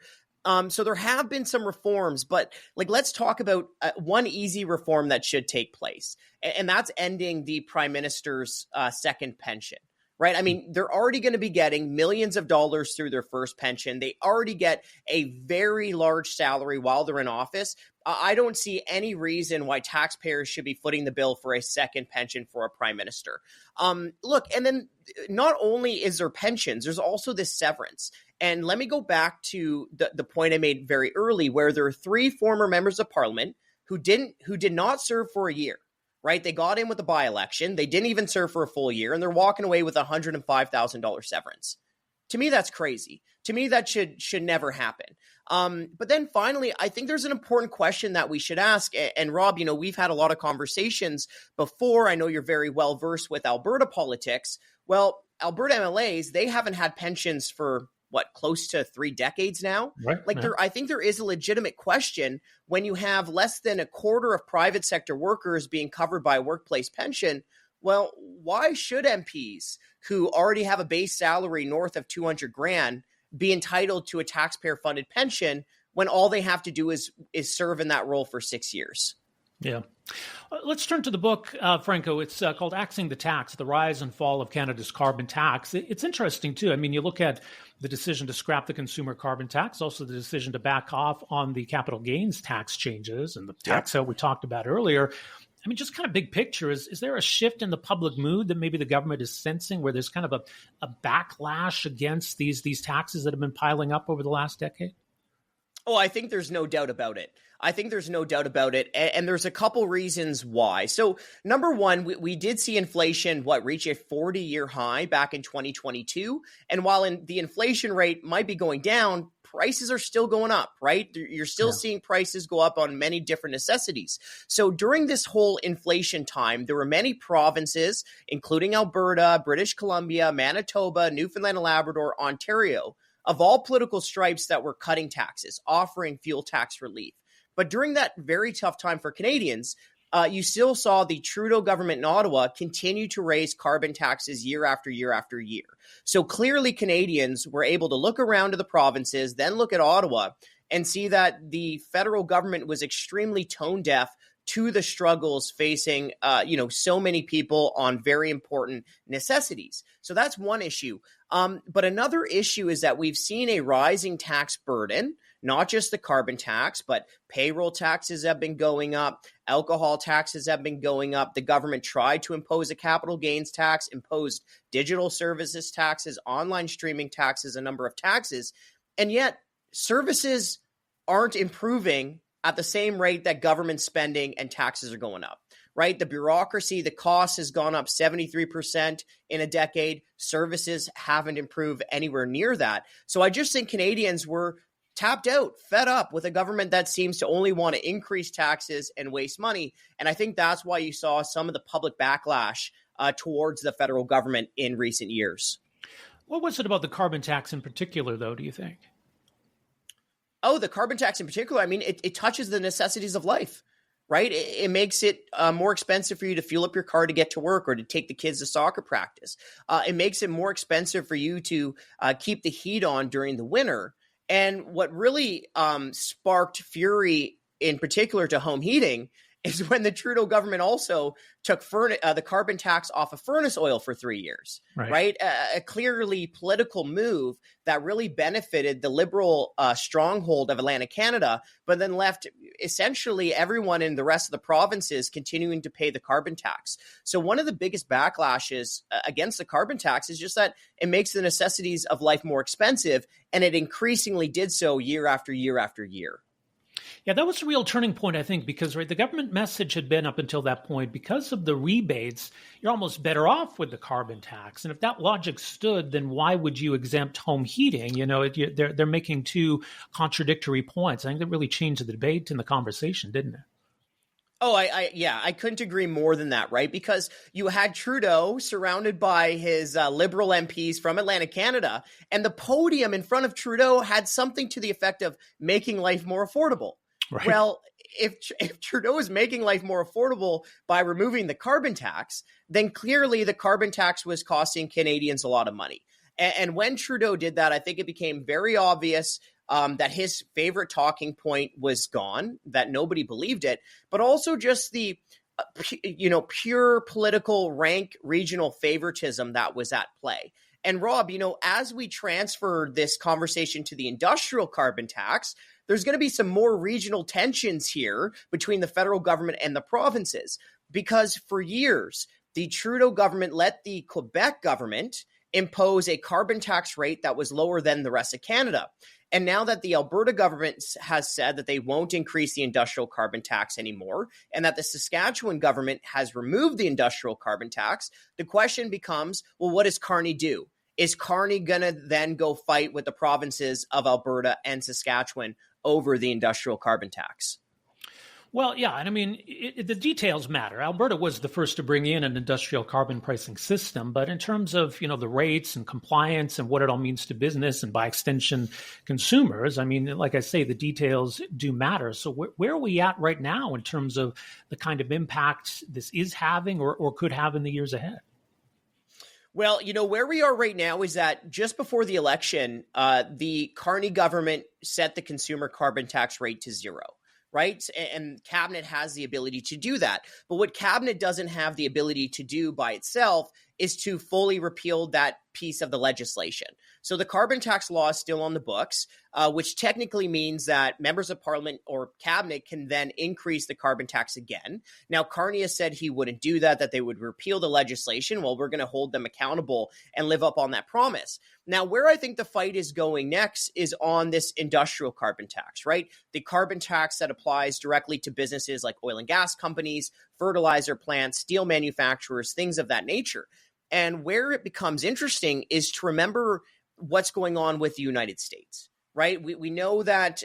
So there have been some reforms, but let's talk about one easy reform that should take place, and that's ending the prime minister's second pension. Right? I mean, they're already going to be getting millions of dollars through their first pension. They already get a very large salary while they're in office. I don't see any reason why taxpayers should be footing the bill for a second pension for a prime minister. Look, and then not only is there pensions, there's also this severance. And let me go back to the point I made very early, where there are 3 former members of parliament who did not serve for a year. Right? They got in with the by-election. They didn't even serve for a full year, and they're walking away with a $105,000 severance. To me, that's crazy. To me, that should never happen. But then finally, I think there's an important question that we should ask. And Rob, we've had a lot of conversations before. I know you're very well versed with Alberta politics. Well, Alberta MLAs, they haven't had pensions for close to 3 decades now? Right. I think there is a legitimate question when you have less than a quarter of private sector workers being covered by a workplace pension. Well, why should MPs who already have a base salary north of $200,000 be entitled to a taxpayer funded pension when all they have to do is serve in that role for 6 years? Yeah. Let's turn to the book, Franco. It's called Axing the Tax, The Rise and Fall of Canada's Carbon Tax. It's interesting, too. I mean, you look at the decision to scrap the consumer carbon tax, also the decision to back off on the capital gains tax changes and the tax out we talked about earlier. I mean, just kind of big picture, is there a shift in the public mood that maybe the government is sensing where there's kind of a backlash against these taxes that have been piling up over the last decade? Oh, I think there's no doubt about it. And there's a couple reasons why. So number one, we did see inflation, reach a 40-year high back in 2022. And while the inflation rate might be going down, prices are still going up, right? You're still seeing prices go up on many different necessities. So during this whole inflation time, there were many provinces, including Alberta, British Columbia, Manitoba, Newfoundland and Labrador, Ontario, of all political stripes that were cutting taxes, offering fuel tax relief. But during that very tough time for Canadians, you still saw the Trudeau government in Ottawa continue to raise carbon taxes year after year after year. So clearly Canadians were able to look around to the provinces, then look at Ottawa and see that the federal government was extremely tone deaf to the struggles facing, so many people on very important necessities. So that's one issue. But another issue is that we've seen a rising tax burden, not just the carbon tax, but payroll taxes have been going up, alcohol taxes have been going up. The government tried to impose a capital gains tax, imposed digital services taxes, online streaming taxes, a number of taxes, and yet services aren't improving at the same rate that government spending and taxes are going up, right? The bureaucracy, the cost has gone up 73% in a decade. Services haven't improved anywhere near that. So I just think Canadians were tapped out, fed up with a government that seems to only want to increase taxes and waste money. And I think that's why you saw some of the public backlash towards the federal government in recent years. What was it about the carbon tax in particular, though, do you think? Oh, the carbon tax in particular, I mean, it touches the necessities of life, right? It makes it more expensive for you to fuel up your car to get to work or to take the kids to soccer practice. It makes it more expensive for you to keep the heat on during the winter. And what really sparked fury in particular to home heating is when the Trudeau government also took the carbon tax off of furnace oil for 3 years, right? A clearly political move that really benefited the Liberal stronghold of Atlantic Canada, but then left essentially everyone in the rest of the provinces continuing to pay the carbon tax. So one of the biggest backlashes against the carbon tax is just that it makes the necessities of life more expensive, and it increasingly did so year after year after year. Yeah, that was a real turning point, I think, because the government message had been up until that point, because of the rebates, you're almost better off with the carbon tax. And if that logic stood, then why would you exempt home heating? They're making two contradictory points. I think that really changed the debate and the conversation, didn't it? Oh, I couldn't agree more than that, right? Because you had Trudeau surrounded by his Liberal MPs from Atlantic Canada, and the podium in front of Trudeau had something to the effect of making life more affordable. Right. Well, if Trudeau is making life more affordable by removing the carbon tax, then clearly the carbon tax was costing Canadians a lot of money. And when Trudeau did that, I think it became very obvious that his favorite talking point was gone, that nobody believed it, but also just the pure political rank regional favoritism that was at play. And Rob, as we transfer this conversation to the industrial carbon tax, there's going to be some more regional tensions here between the federal government and the provinces, because for years, the Trudeau government let the Quebec government impose a carbon tax rate that was lower than the rest of Canada. And now that the Alberta government has said that they won't increase the industrial carbon tax anymore, and that the Saskatchewan government has removed the industrial carbon tax, the question becomes, well, what does Carney do? Is Carney going to then go fight with the provinces of Alberta and Saskatchewan over the industrial carbon tax? Well, yeah, and I mean, the details matter. Alberta was the first to bring in an industrial carbon pricing system, but in terms of, the rates and compliance and what it all means to business and by extension consumers, I mean, like I say, the details do matter. So where are we at right now in terms of the kind of impact this is having or could have in the years ahead? Well, where we are right now is that just before the election, the Carney government set the consumer carbon tax rate to zero. right? And cabinet has the ability to do that. But what cabinet doesn't have the ability to do by itself is to fully repeal that piece of the legislation. So the carbon tax law is still on the books, which technically means that members of parliament or cabinet can then increase the carbon tax again. Now, Carney has said he wouldn't do that, that they would repeal the legislation. Well, we're going to hold them accountable and live up on that promise. Now, where I think the fight is going next is on this industrial carbon tax, right? The carbon tax that applies directly to businesses like oil and gas companies, fertilizer plants, steel manufacturers, things of that nature. And where it becomes interesting is to remember what's going on with the United States, right? We know that,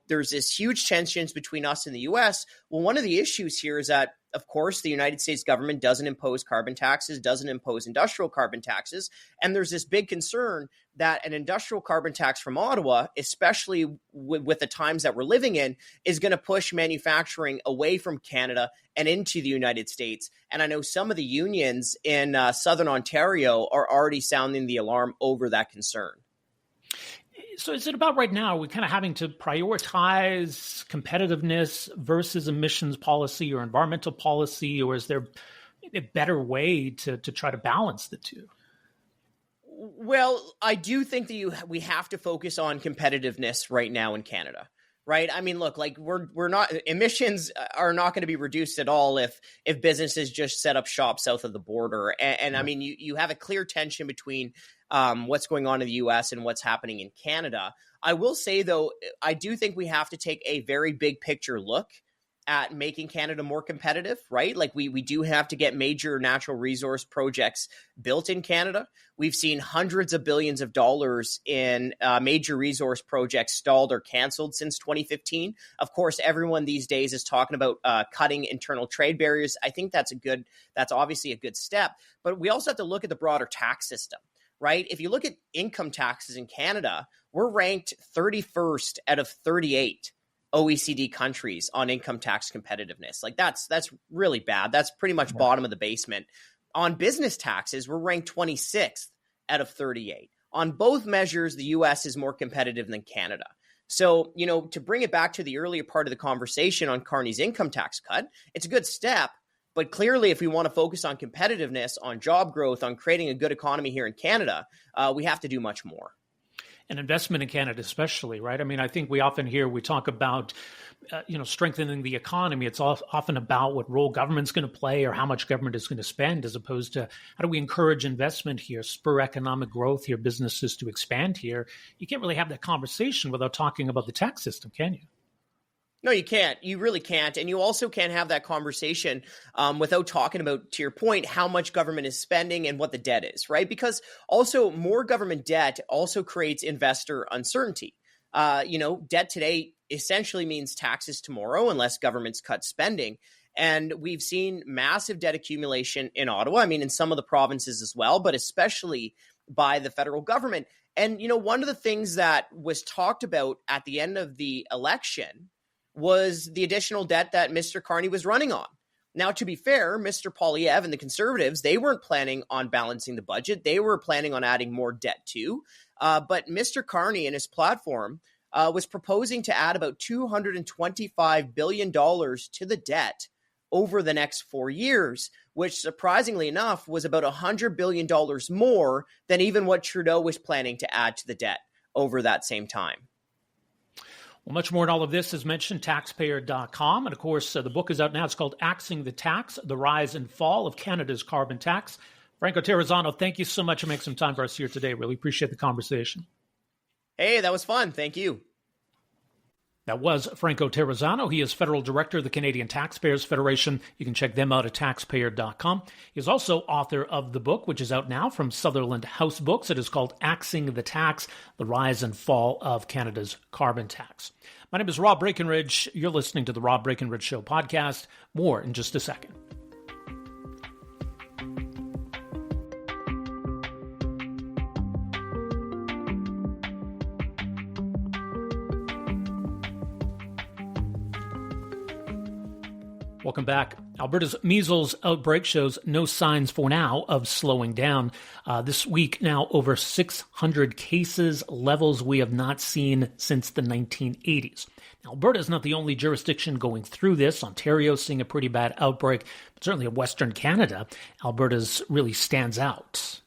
there's this huge tensions between us and the US. Well, one of the issues here is that, of course, the United States government doesn't impose carbon taxes, doesn't impose industrial carbon taxes. And there's this big concern that an industrial carbon tax from Ottawa, especially with the times that we're living in, is going to push manufacturing away from Canada and into the United States. And I know some of the unions in Southern Ontario are already sounding the alarm over that concern. So is it about right now, are we kind of having to prioritize competitiveness versus emissions policy or environmental policy, or is there a better way to try to balance the two? Well, I do think that we have to focus on competitiveness right now in Canada, right? I mean, look, like we're not, emissions are not going to be reduced at all if businesses just set up shop south of the border. And I mean, you have a clear tension between what's going on in the US and what's happening in Canada. I will say, though, I do think we have to take a very big picture look at making Canada more competitive, right? Like we do have to get major natural resource projects built in Canada. We've seen hundreds of billions of dollars in major resource projects stalled or canceled since 2015. Of course, everyone these days is talking about cutting internal trade barriers. I think that's obviously a good step, but we also have to look at the broader tax system, right? If you look at income taxes in Canada, we're ranked 31st out of 38 OECD countries on income tax competitiveness. Like that's really bad. That's pretty much bottom of the basement. On business taxes, we're ranked 26th out of 38. On both measures, the US is more competitive than Canada. So, to bring it back to the earlier part of the conversation on Carney's income tax cut, it's a good step. But clearly, if we want to focus on competitiveness, on job growth, on creating a good economy here in Canada, we have to do much more. And investment in Canada especially, right? I mean, I think we talk about, strengthening the economy. It's often about what role government's going to play or how much government is going to spend, as opposed to how do we encourage investment here, spur economic growth here, businesses to expand here. You can't really have that conversation without talking about the tax system, can you? No, you can't. You really can't. And you also can't have that conversation without talking about, to your point, how much government is spending and what the debt is, right? Because also more government debt also creates investor uncertainty. Debt today essentially means taxes tomorrow unless governments cut spending. And we've seen massive debt accumulation in Ottawa. I mean, in some of the provinces as well, but especially by the federal government. And, one of the things that was talked about at the end of the election was the additional debt that Mr. Carney was running on. Now, to be fair, Mr. Poilievre and the Conservatives, they weren't planning on balancing the budget. They were planning on adding more debt too. But Mr. Carney in his platform was proposing to add about $225 billion to the debt over the next 4 years, which surprisingly enough was about $100 billion more than even what Trudeau was planning to add to the debt over that same time. Well, much more on all of this is mentioned, taxpayer.com. And of course, the book is out now. It's called Axing the Tax, The Rise and Fall of Canada's Carbon Tax. Franco Terrazano, thank you so much for making some time for us here today. Really appreciate the conversation. Hey, that was fun. Thank you. That was Franco Terrazano. He is Federal Director of the Canadian Taxpayers Federation. You can check them out at taxpayer.com. He is also author of the book, which is out now from Sutherland House Books. It is called Axing the Tax, The Rise and Fall of Canada's Carbon Tax. My name is Rob Breakenridge. You're listening to the Rob Breakenridge Show podcast. More in just a second. Welcome back. Alberta's measles outbreak shows no signs for now of slowing down. This week now over 600 cases, levels we have not seen since the 1980s. Now, Alberta is not the only jurisdiction going through this. Ontario is seeing a pretty bad outbreak, but certainly in Western Canada, Alberta's really stands out.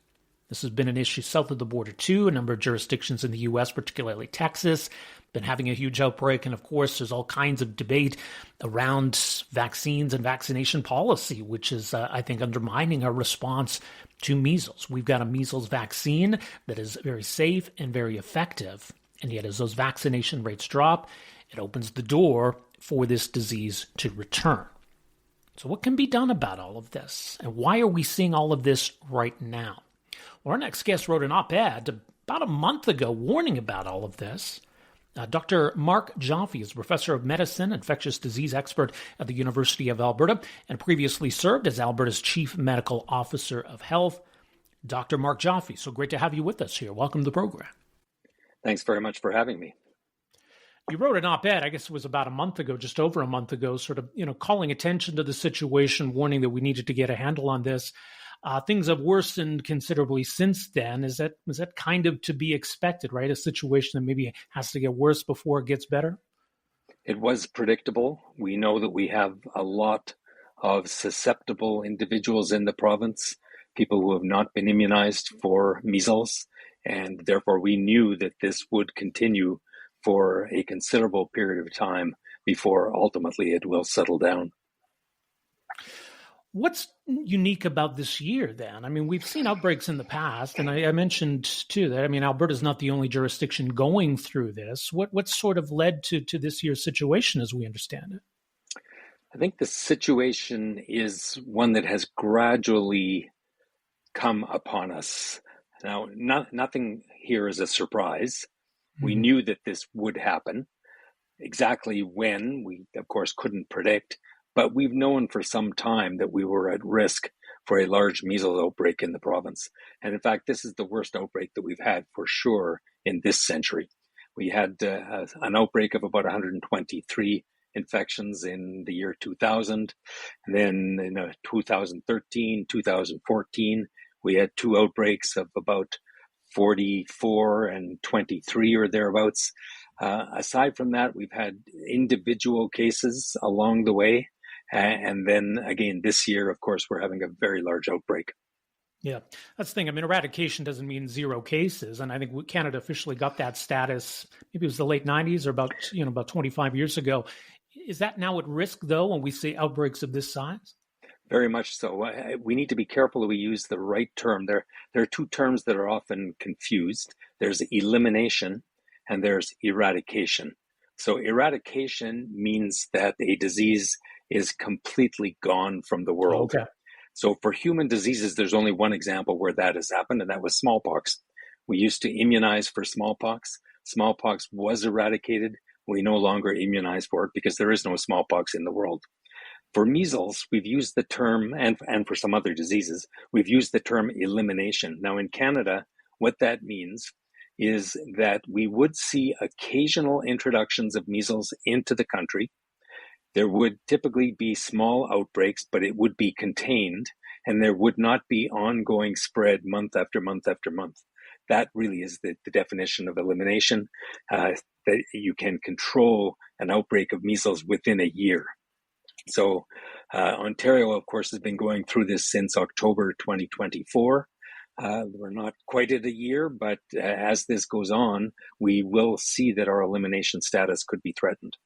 This has been an issue south of the border too. A number of jurisdictions in the U.S., particularly Texas, been having a huge outbreak. And of course, there's all kinds of debate around vaccines and vaccination policy, which is, I think, undermining our response to measles. We've got a measles vaccine that is very safe and very effective. And yet, as those vaccination rates drop, it opens the door for this disease to return. So what can be done about all of this? And why are we seeing all of this right now? Well, our next guest wrote an op-ed about a month ago warning about all of this. Dr. Mark Joffe is a professor of medicine, infectious disease expert at the University of Alberta, and previously served as Alberta's chief medical officer of health. Dr. Mark Joffe, so great to have you with us here. Welcome to the program. Thanks very much for having me. You wrote an op-ed, I guess it was about a month ago, just over a month ago, sort of, calling attention to the situation, warning that we needed to get a handle on this. Things have worsened considerably since then. Was that kind of to be expected, right? A situation that maybe has to get worse before it gets better? It was predictable. We know that we have a lot of susceptible individuals in the province, people who have not been immunized for measles, and therefore we knew that this would continue for a considerable period of time before ultimately it will settle down. What's unique about this year then? I mean, we've seen outbreaks in the past, and I mentioned too that, Alberta's not the only jurisdiction going through this. What sort of led to this year's situation as we understand it? I think the situation is one that has gradually come upon us. Now, nothing here is a surprise. We knew that this would happen. Exactly when, we of course couldn't predict. But we've known for some time that we were at risk for a large measles outbreak in the province. And in fact, this is the worst outbreak that we've had for sure in this century. We had an outbreak of about 123 infections in the year 2000. And then in 2013, 2014, we had two outbreaks of about 44 and 23 or thereabouts. Aside from that, we've had individual cases along the way. And then again, this year, of course, we're having a very large outbreak. Yeah, that's the thing. Eradication doesn't mean zero cases. And I think Canada officially got that status, maybe it was the late 90s or about 25 years ago. Is that now at risk, though, when we see outbreaks of this size? Very much so. We need to be careful that we use the right term. There are two terms that are often confused. There's elimination and there's eradication. So eradication means that a disease is completely gone from the world. Okay. So for human diseases, there's only one example where that has happened, and that was smallpox. We used to immunize for smallpox. Smallpox was eradicated. We no longer immunize for it because there is no smallpox in the world. For measles, we've used the term, and for some other diseases, we've used the term elimination. Now in Canada, what that means is that we would see occasional introductions of measles into the country. There would typically be small outbreaks, but it would be contained, and there would not be ongoing spread month after month after month. That really is the definition of elimination, that you can control an outbreak of measles within a year. So Ontario, of course, has been going through this since October 2024. We're not quite at a year, but as this goes on, we will see that our elimination status could be threatened.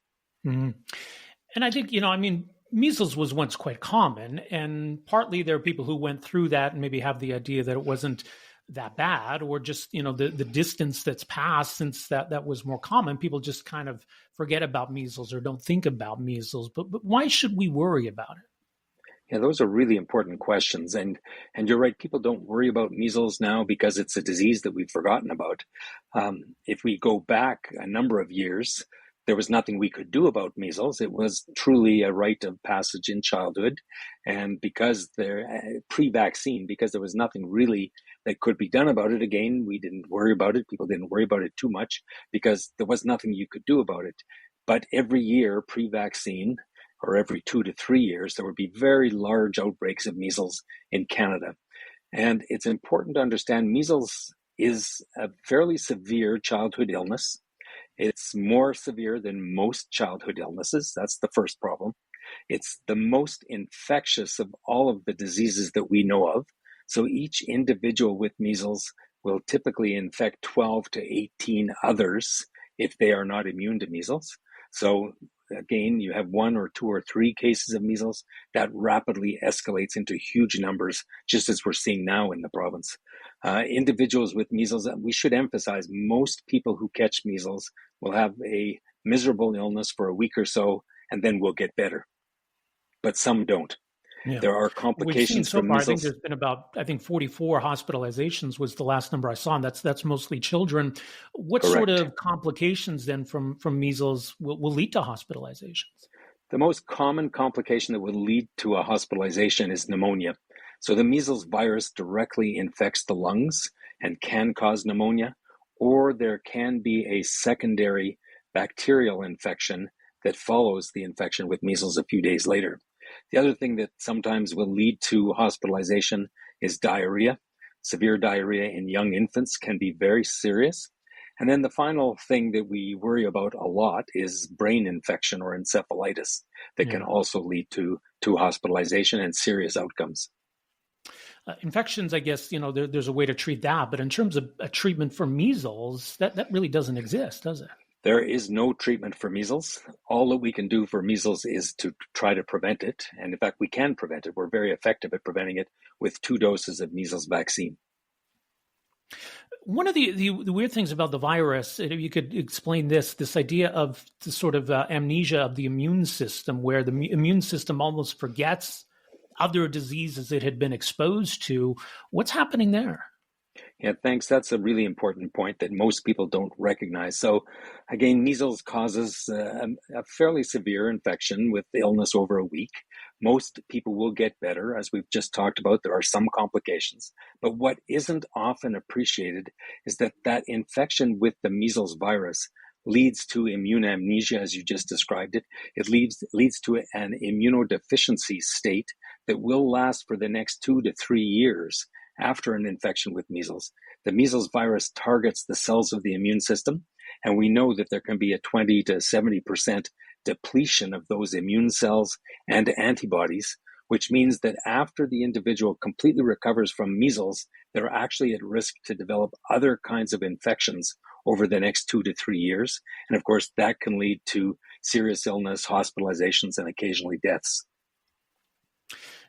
Mm-hmm. And I think, measles was once quite common, and partly there are people who went through that and maybe have the idea that it wasn't that bad, or just, the distance that's passed since that was more common. People just kind of forget about measles or don't think about measles. But why should we worry about it? Yeah, those are really important questions. And you're right, people don't worry about measles now because it's a disease that we've forgotten about. If we go back a number of years, there was nothing we could do about measles. It was truly a rite of passage in childhood. And because they're pre-vaccine, because there was nothing really that could be done about it, again, we didn't worry about it. People didn't worry about it too much because there was nothing you could do about it. But every year pre-vaccine, or every 2 to 3 years, there would be very large outbreaks of measles in Canada. And it's important to understand measles is a fairly severe childhood illness. It's more severe than most childhood illnesses. That's the first problem. It's the most infectious of all of the diseases that we know of. So each individual with measles will typically infect 12 to 18 others if they are not immune to measles. So again, you have 1 or 2 or 3 cases of measles, that rapidly escalates into huge numbers, just as we're seeing now in the province. Individuals with measles, we should emphasize, most people who catch measles will have a miserable illness for a week or so, and then will get better. But some don't. Yeah. There are complications so from far, measles. I think there's been about 44 hospitalizations was the last number I saw, and that's mostly children. What Correct. sort of complications then from measles will lead to hospitalizations? The most common complication that will lead to a hospitalization is pneumonia. So the measles virus directly infects the lungs and can cause pneumonia, or there can be a secondary bacterial infection that follows the infection with measles a few days later. The other thing that sometimes will lead to hospitalization is diarrhea. Severe diarrhea in young infants can be very serious. And then the final thing that we worry about a lot is brain infection or encephalitis that can also lead to hospitalization and serious outcomes. Infections, I guess, there's a way to treat that. But in terms of a treatment for measles, that really doesn't exist, does it? There is no treatment for measles. All that we can do for measles is to try to prevent it. And in fact, we can prevent it. We're very effective at preventing it with 2 doses of measles vaccine. One of the weird things about the virus, if you could explain this idea of the sort of amnesia of the immune system, where the immune system almost forgets other diseases it had been exposed to. What's happening there? Yeah, thanks. That's a really important point that most people don't recognize. So again, measles causes a fairly severe infection with illness over a week. Most people will get better. As we've just talked about, there are some complications. But what isn't often appreciated is that infection with the measles virus leads to immune amnesia, as you just described it. It leads to an immunodeficiency state that will last for the next 2 to 3 years after an infection with measles. The measles virus targets the cells of the immune system, and we know that there can be a 20 to 70% depletion of those immune cells and antibodies, which means that after the individual completely recovers from measles, they're actually at risk to develop other kinds of infections over the next 2 to 3 years. And of course, that can lead to serious illness, hospitalizations, and occasionally deaths.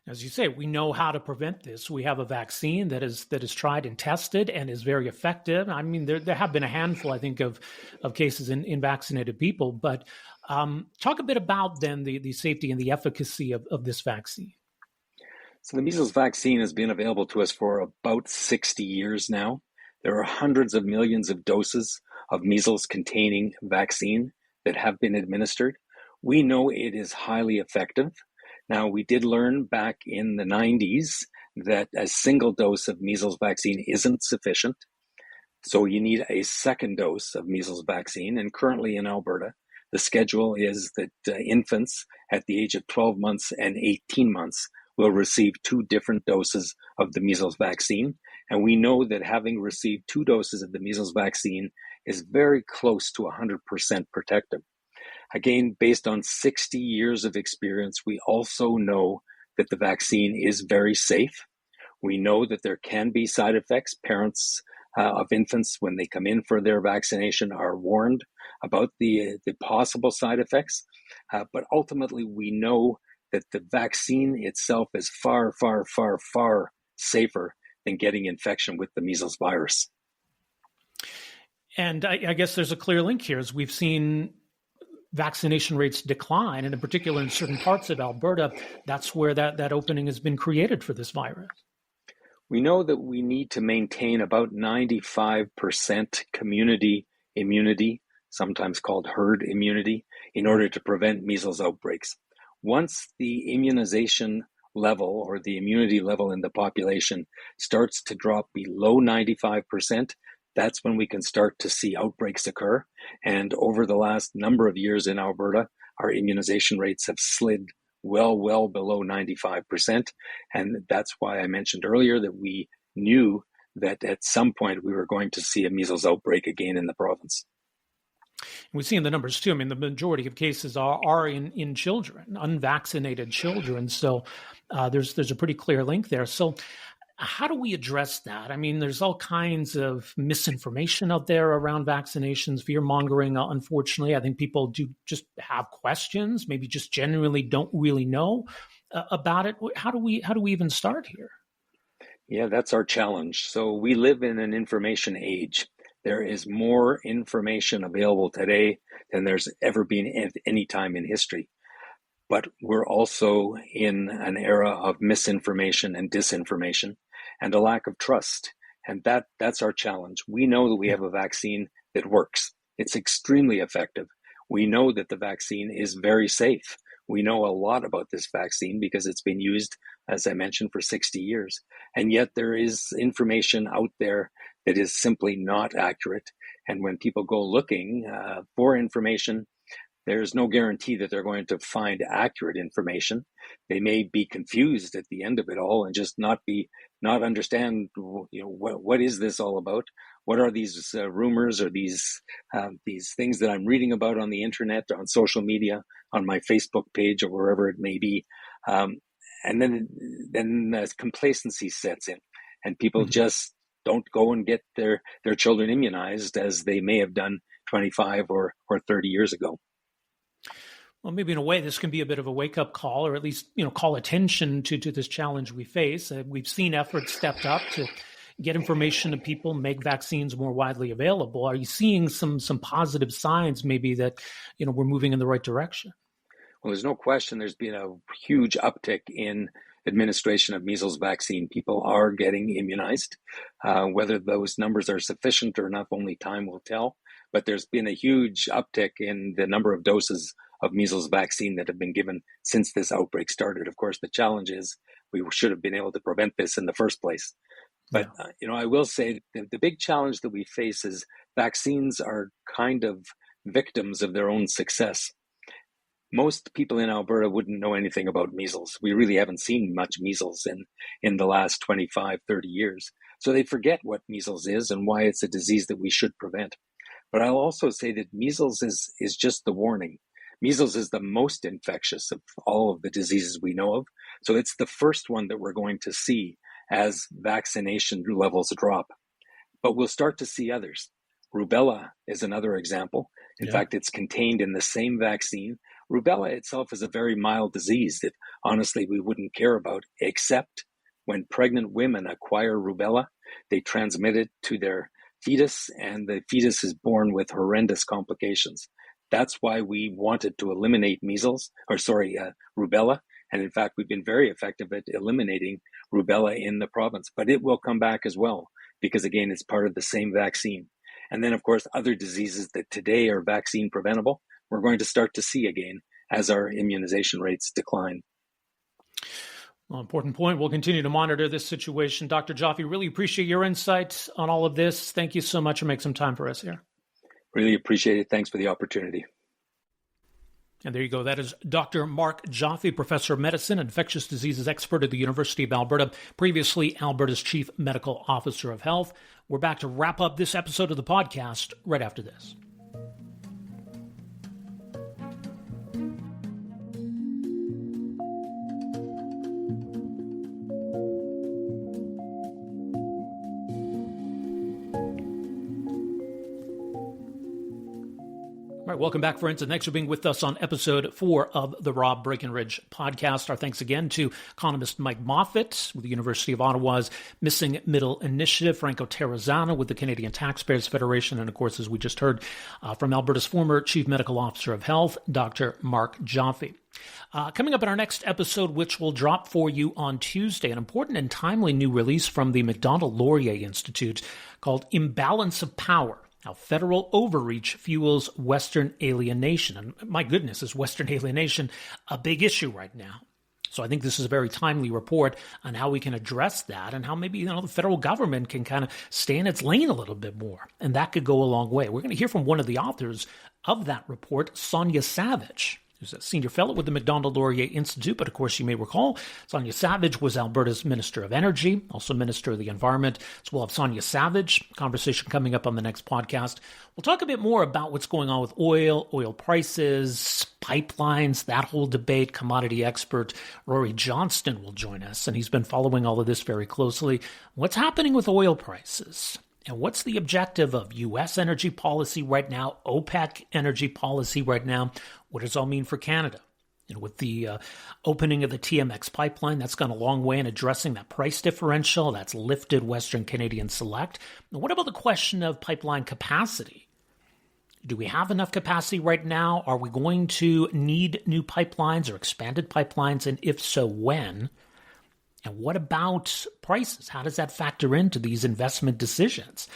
As you say, we know how to prevent this. We have a vaccine that is tried and tested and is very effective. I mean, there have been a handful, I think, of cases in vaccinated people. But talk a bit about then the safety and the efficacy of this vaccine. So the measles vaccine has been available to us for about 60 years now. There are hundreds of millions of doses of measles-containing vaccine that have been administered. We know it is highly effective. Now, we did learn back in the 90s that a single dose of measles vaccine isn't sufficient. So you need a second dose of measles vaccine. And currently in Alberta, the schedule is that infants at the age of 12 months and 18 months will receive 2 different doses of the measles vaccine. And we know that having received 2 doses of the measles vaccine is very close to 100% protective. Again, based on 60 years of experience, we also know that the vaccine is very safe. We know that there can be side effects. Parents of infants, when they come in for their vaccination, are warned about the possible side effects. But ultimately, we know that the vaccine itself is far, far, far, far safer than getting infection with the measles virus. And I guess there's a clear link here, as we've seen vaccination rates decline, and in particular in certain parts of Alberta, that's where that opening has been created for this virus. We know that we need to maintain about 95% community immunity, sometimes called herd immunity, in order to prevent measles outbreaks. Once the immunization level or the immunity level in the population starts to drop below 95%, that's when we can start to see outbreaks occur. And over the last number of years in Alberta, our immunization rates have slid well below 95%. And that's why I mentioned earlier that we knew that at some point we were going to see a measles outbreak again in the province. We see in the numbers too. I mean, the majority of cases are in children, unvaccinated children. So there's a pretty clear link there. So how do we address that? I mean, there's all kinds of misinformation out there around vaccinations, fear mongering. Unfortunately, I think people do just have questions, maybe just genuinely don't really know about it. How do we even start here? Yeah, that's our challenge. So we live in an information age. There is more information available today than there's ever been at any time in history. But we're also in an era of misinformation and disinformation and a lack of trust. And that's our challenge. We know that we have a vaccine that works. It's extremely effective. We know that the vaccine is very safe. We know a lot about this vaccine because it's been used, as I mentioned, for 60 years. And yet there is information out there that is simply not accurate. And when people go looking for information, there's no guarantee that they're going to find accurate information. They may be confused at the end of it all and just not understand, what is this all about? What are these rumors or these things that I'm reading about on the internet, on social media, on my Facebook page, or wherever it may be? And then complacency sets in, and people just don't go and get their children immunized as they may have done 25 or 30 years ago. Well, maybe in a way, this can be a bit of a wake-up call, or at least, call attention to this challenge we face. We've seen efforts stepped up to get information to people, make vaccines more widely available. Are you seeing some positive signs, maybe, that we're moving in the right direction? Well, there's no question there's been a huge uptick in administration of measles vaccine. People are getting immunized. Whether those numbers are sufficient or not, only time will tell. But there's been a huge uptick in the number of doses of measles vaccine that have been given since this outbreak started. Of course, the challenge is we should have been able to prevent this in the first place. But, I will say the big challenge that we face is vaccines are kind of victims of their own success. Most people in Alberta wouldn't know anything about measles. We really haven't seen much measles in the last 25, 30 years. So they forget what measles is and why it's a disease that we should prevent. But I'll also say that measles is just the warning. Measles is the most infectious of all of the diseases we know of. So it's the first one that we're going to see as vaccination levels drop. But we'll start to see others. Rubella is another example. In fact, it's contained in the same vaccine. Rubella itself is a very mild disease that honestly we wouldn't care about, except when pregnant women acquire rubella, they transmit it to their fetus, and the fetus is born with horrendous complications. That's why we wanted to eliminate rubella. And in fact, we've been very effective at eliminating rubella in the province. But it will come back as well, because again, it's part of the same vaccine. And then, of course, other diseases that today are vaccine preventable, we're going to start to see again as our immunization rates decline. Well, important point. We'll continue to monitor this situation. Dr. Joffe, really appreciate your insights on all of this. Thank you so much for making some time for us here. Really appreciate it. Thanks for the opportunity. And there you go. That is Dr. Mark Joffe, professor of medicine, infectious diseases expert at the University of Alberta, previously Alberta's chief medical officer of health. We're back to wrap up this episode of the podcast right after this. All right, welcome back, friends, and thanks for being with us on episode 4 of the Rob Breakenridge podcast. Our thanks again to economist Mike Moffatt with the University of Ottawa's Missing Middle Initiative, Franco Terrazano with the Canadian Taxpayers Federation, and of course, as we just heard from Alberta's former Chief Medical Officer of Health, Dr. Mark Joffe. Coming up in our next episode, which will drop for you on Tuesday, an important and timely new release from the Macdonald-Laurier Institute called Imbalance of Power: How Federal Overreach Fuels Western Alienation. And my goodness, is Western alienation a big issue right now? So I think this is a very timely report on how we can address that and how maybe the federal government can kind of stay in its lane a little bit more. And that could go a long way. We're going to hear from one of the authors of that report, Sonia Savage, who's a senior fellow with the Macdonald-Laurier Institute. But of course, you may recall, Sonia Savage was Alberta's Minister of Energy, also Minister of the Environment. So we'll have Sonia Savage, conversation coming up on the next podcast. We'll talk a bit more about what's going on with oil prices, pipelines, that whole debate. Commodity expert Rory Johnston will join us, and he's been following all of this very closely. What's happening with oil prices? And what's the objective of U.S. energy policy right now, OPEC energy policy right now? What does it all mean for Canada? And with the opening of the TMX pipeline, that's gone a long way in addressing that price differential. That's lifted Western Canadian Select. And what about the question of pipeline capacity? Do we have enough capacity right now? Are we going to need new pipelines or expanded pipelines? And if so, when? And what about prices? How does that factor into these investment decisions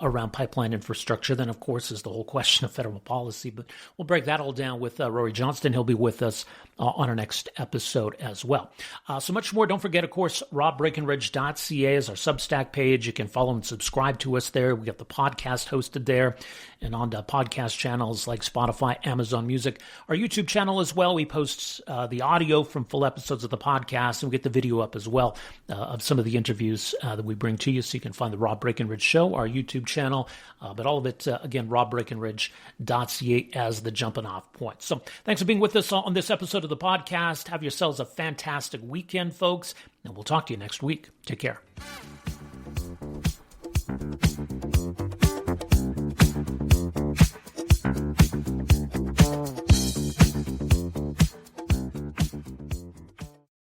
around pipeline infrastructure? Then, of course, is the whole question of federal policy. But we'll break that all down with Rory Johnston. He'll be with us on our next episode as well. So much more. Don't forget, of course, robbreakenridge.ca is our Substack page. You can follow and subscribe to us there. We got the podcast hosted there and on the podcast channels like Spotify, Amazon Music. Our YouTube channel as well. We post the audio from full episodes of the podcast, and we get the video up as well of some of the interviews that we bring to you. So you can find the Rob Breakenridge Show, our YouTube channel, but all of it, again, robbreakenridge.ca as the jumping off point. So thanks for being with us on this episode of the podcast. Have yourselves a fantastic weekend, folks, and we'll talk to you next week. Take care.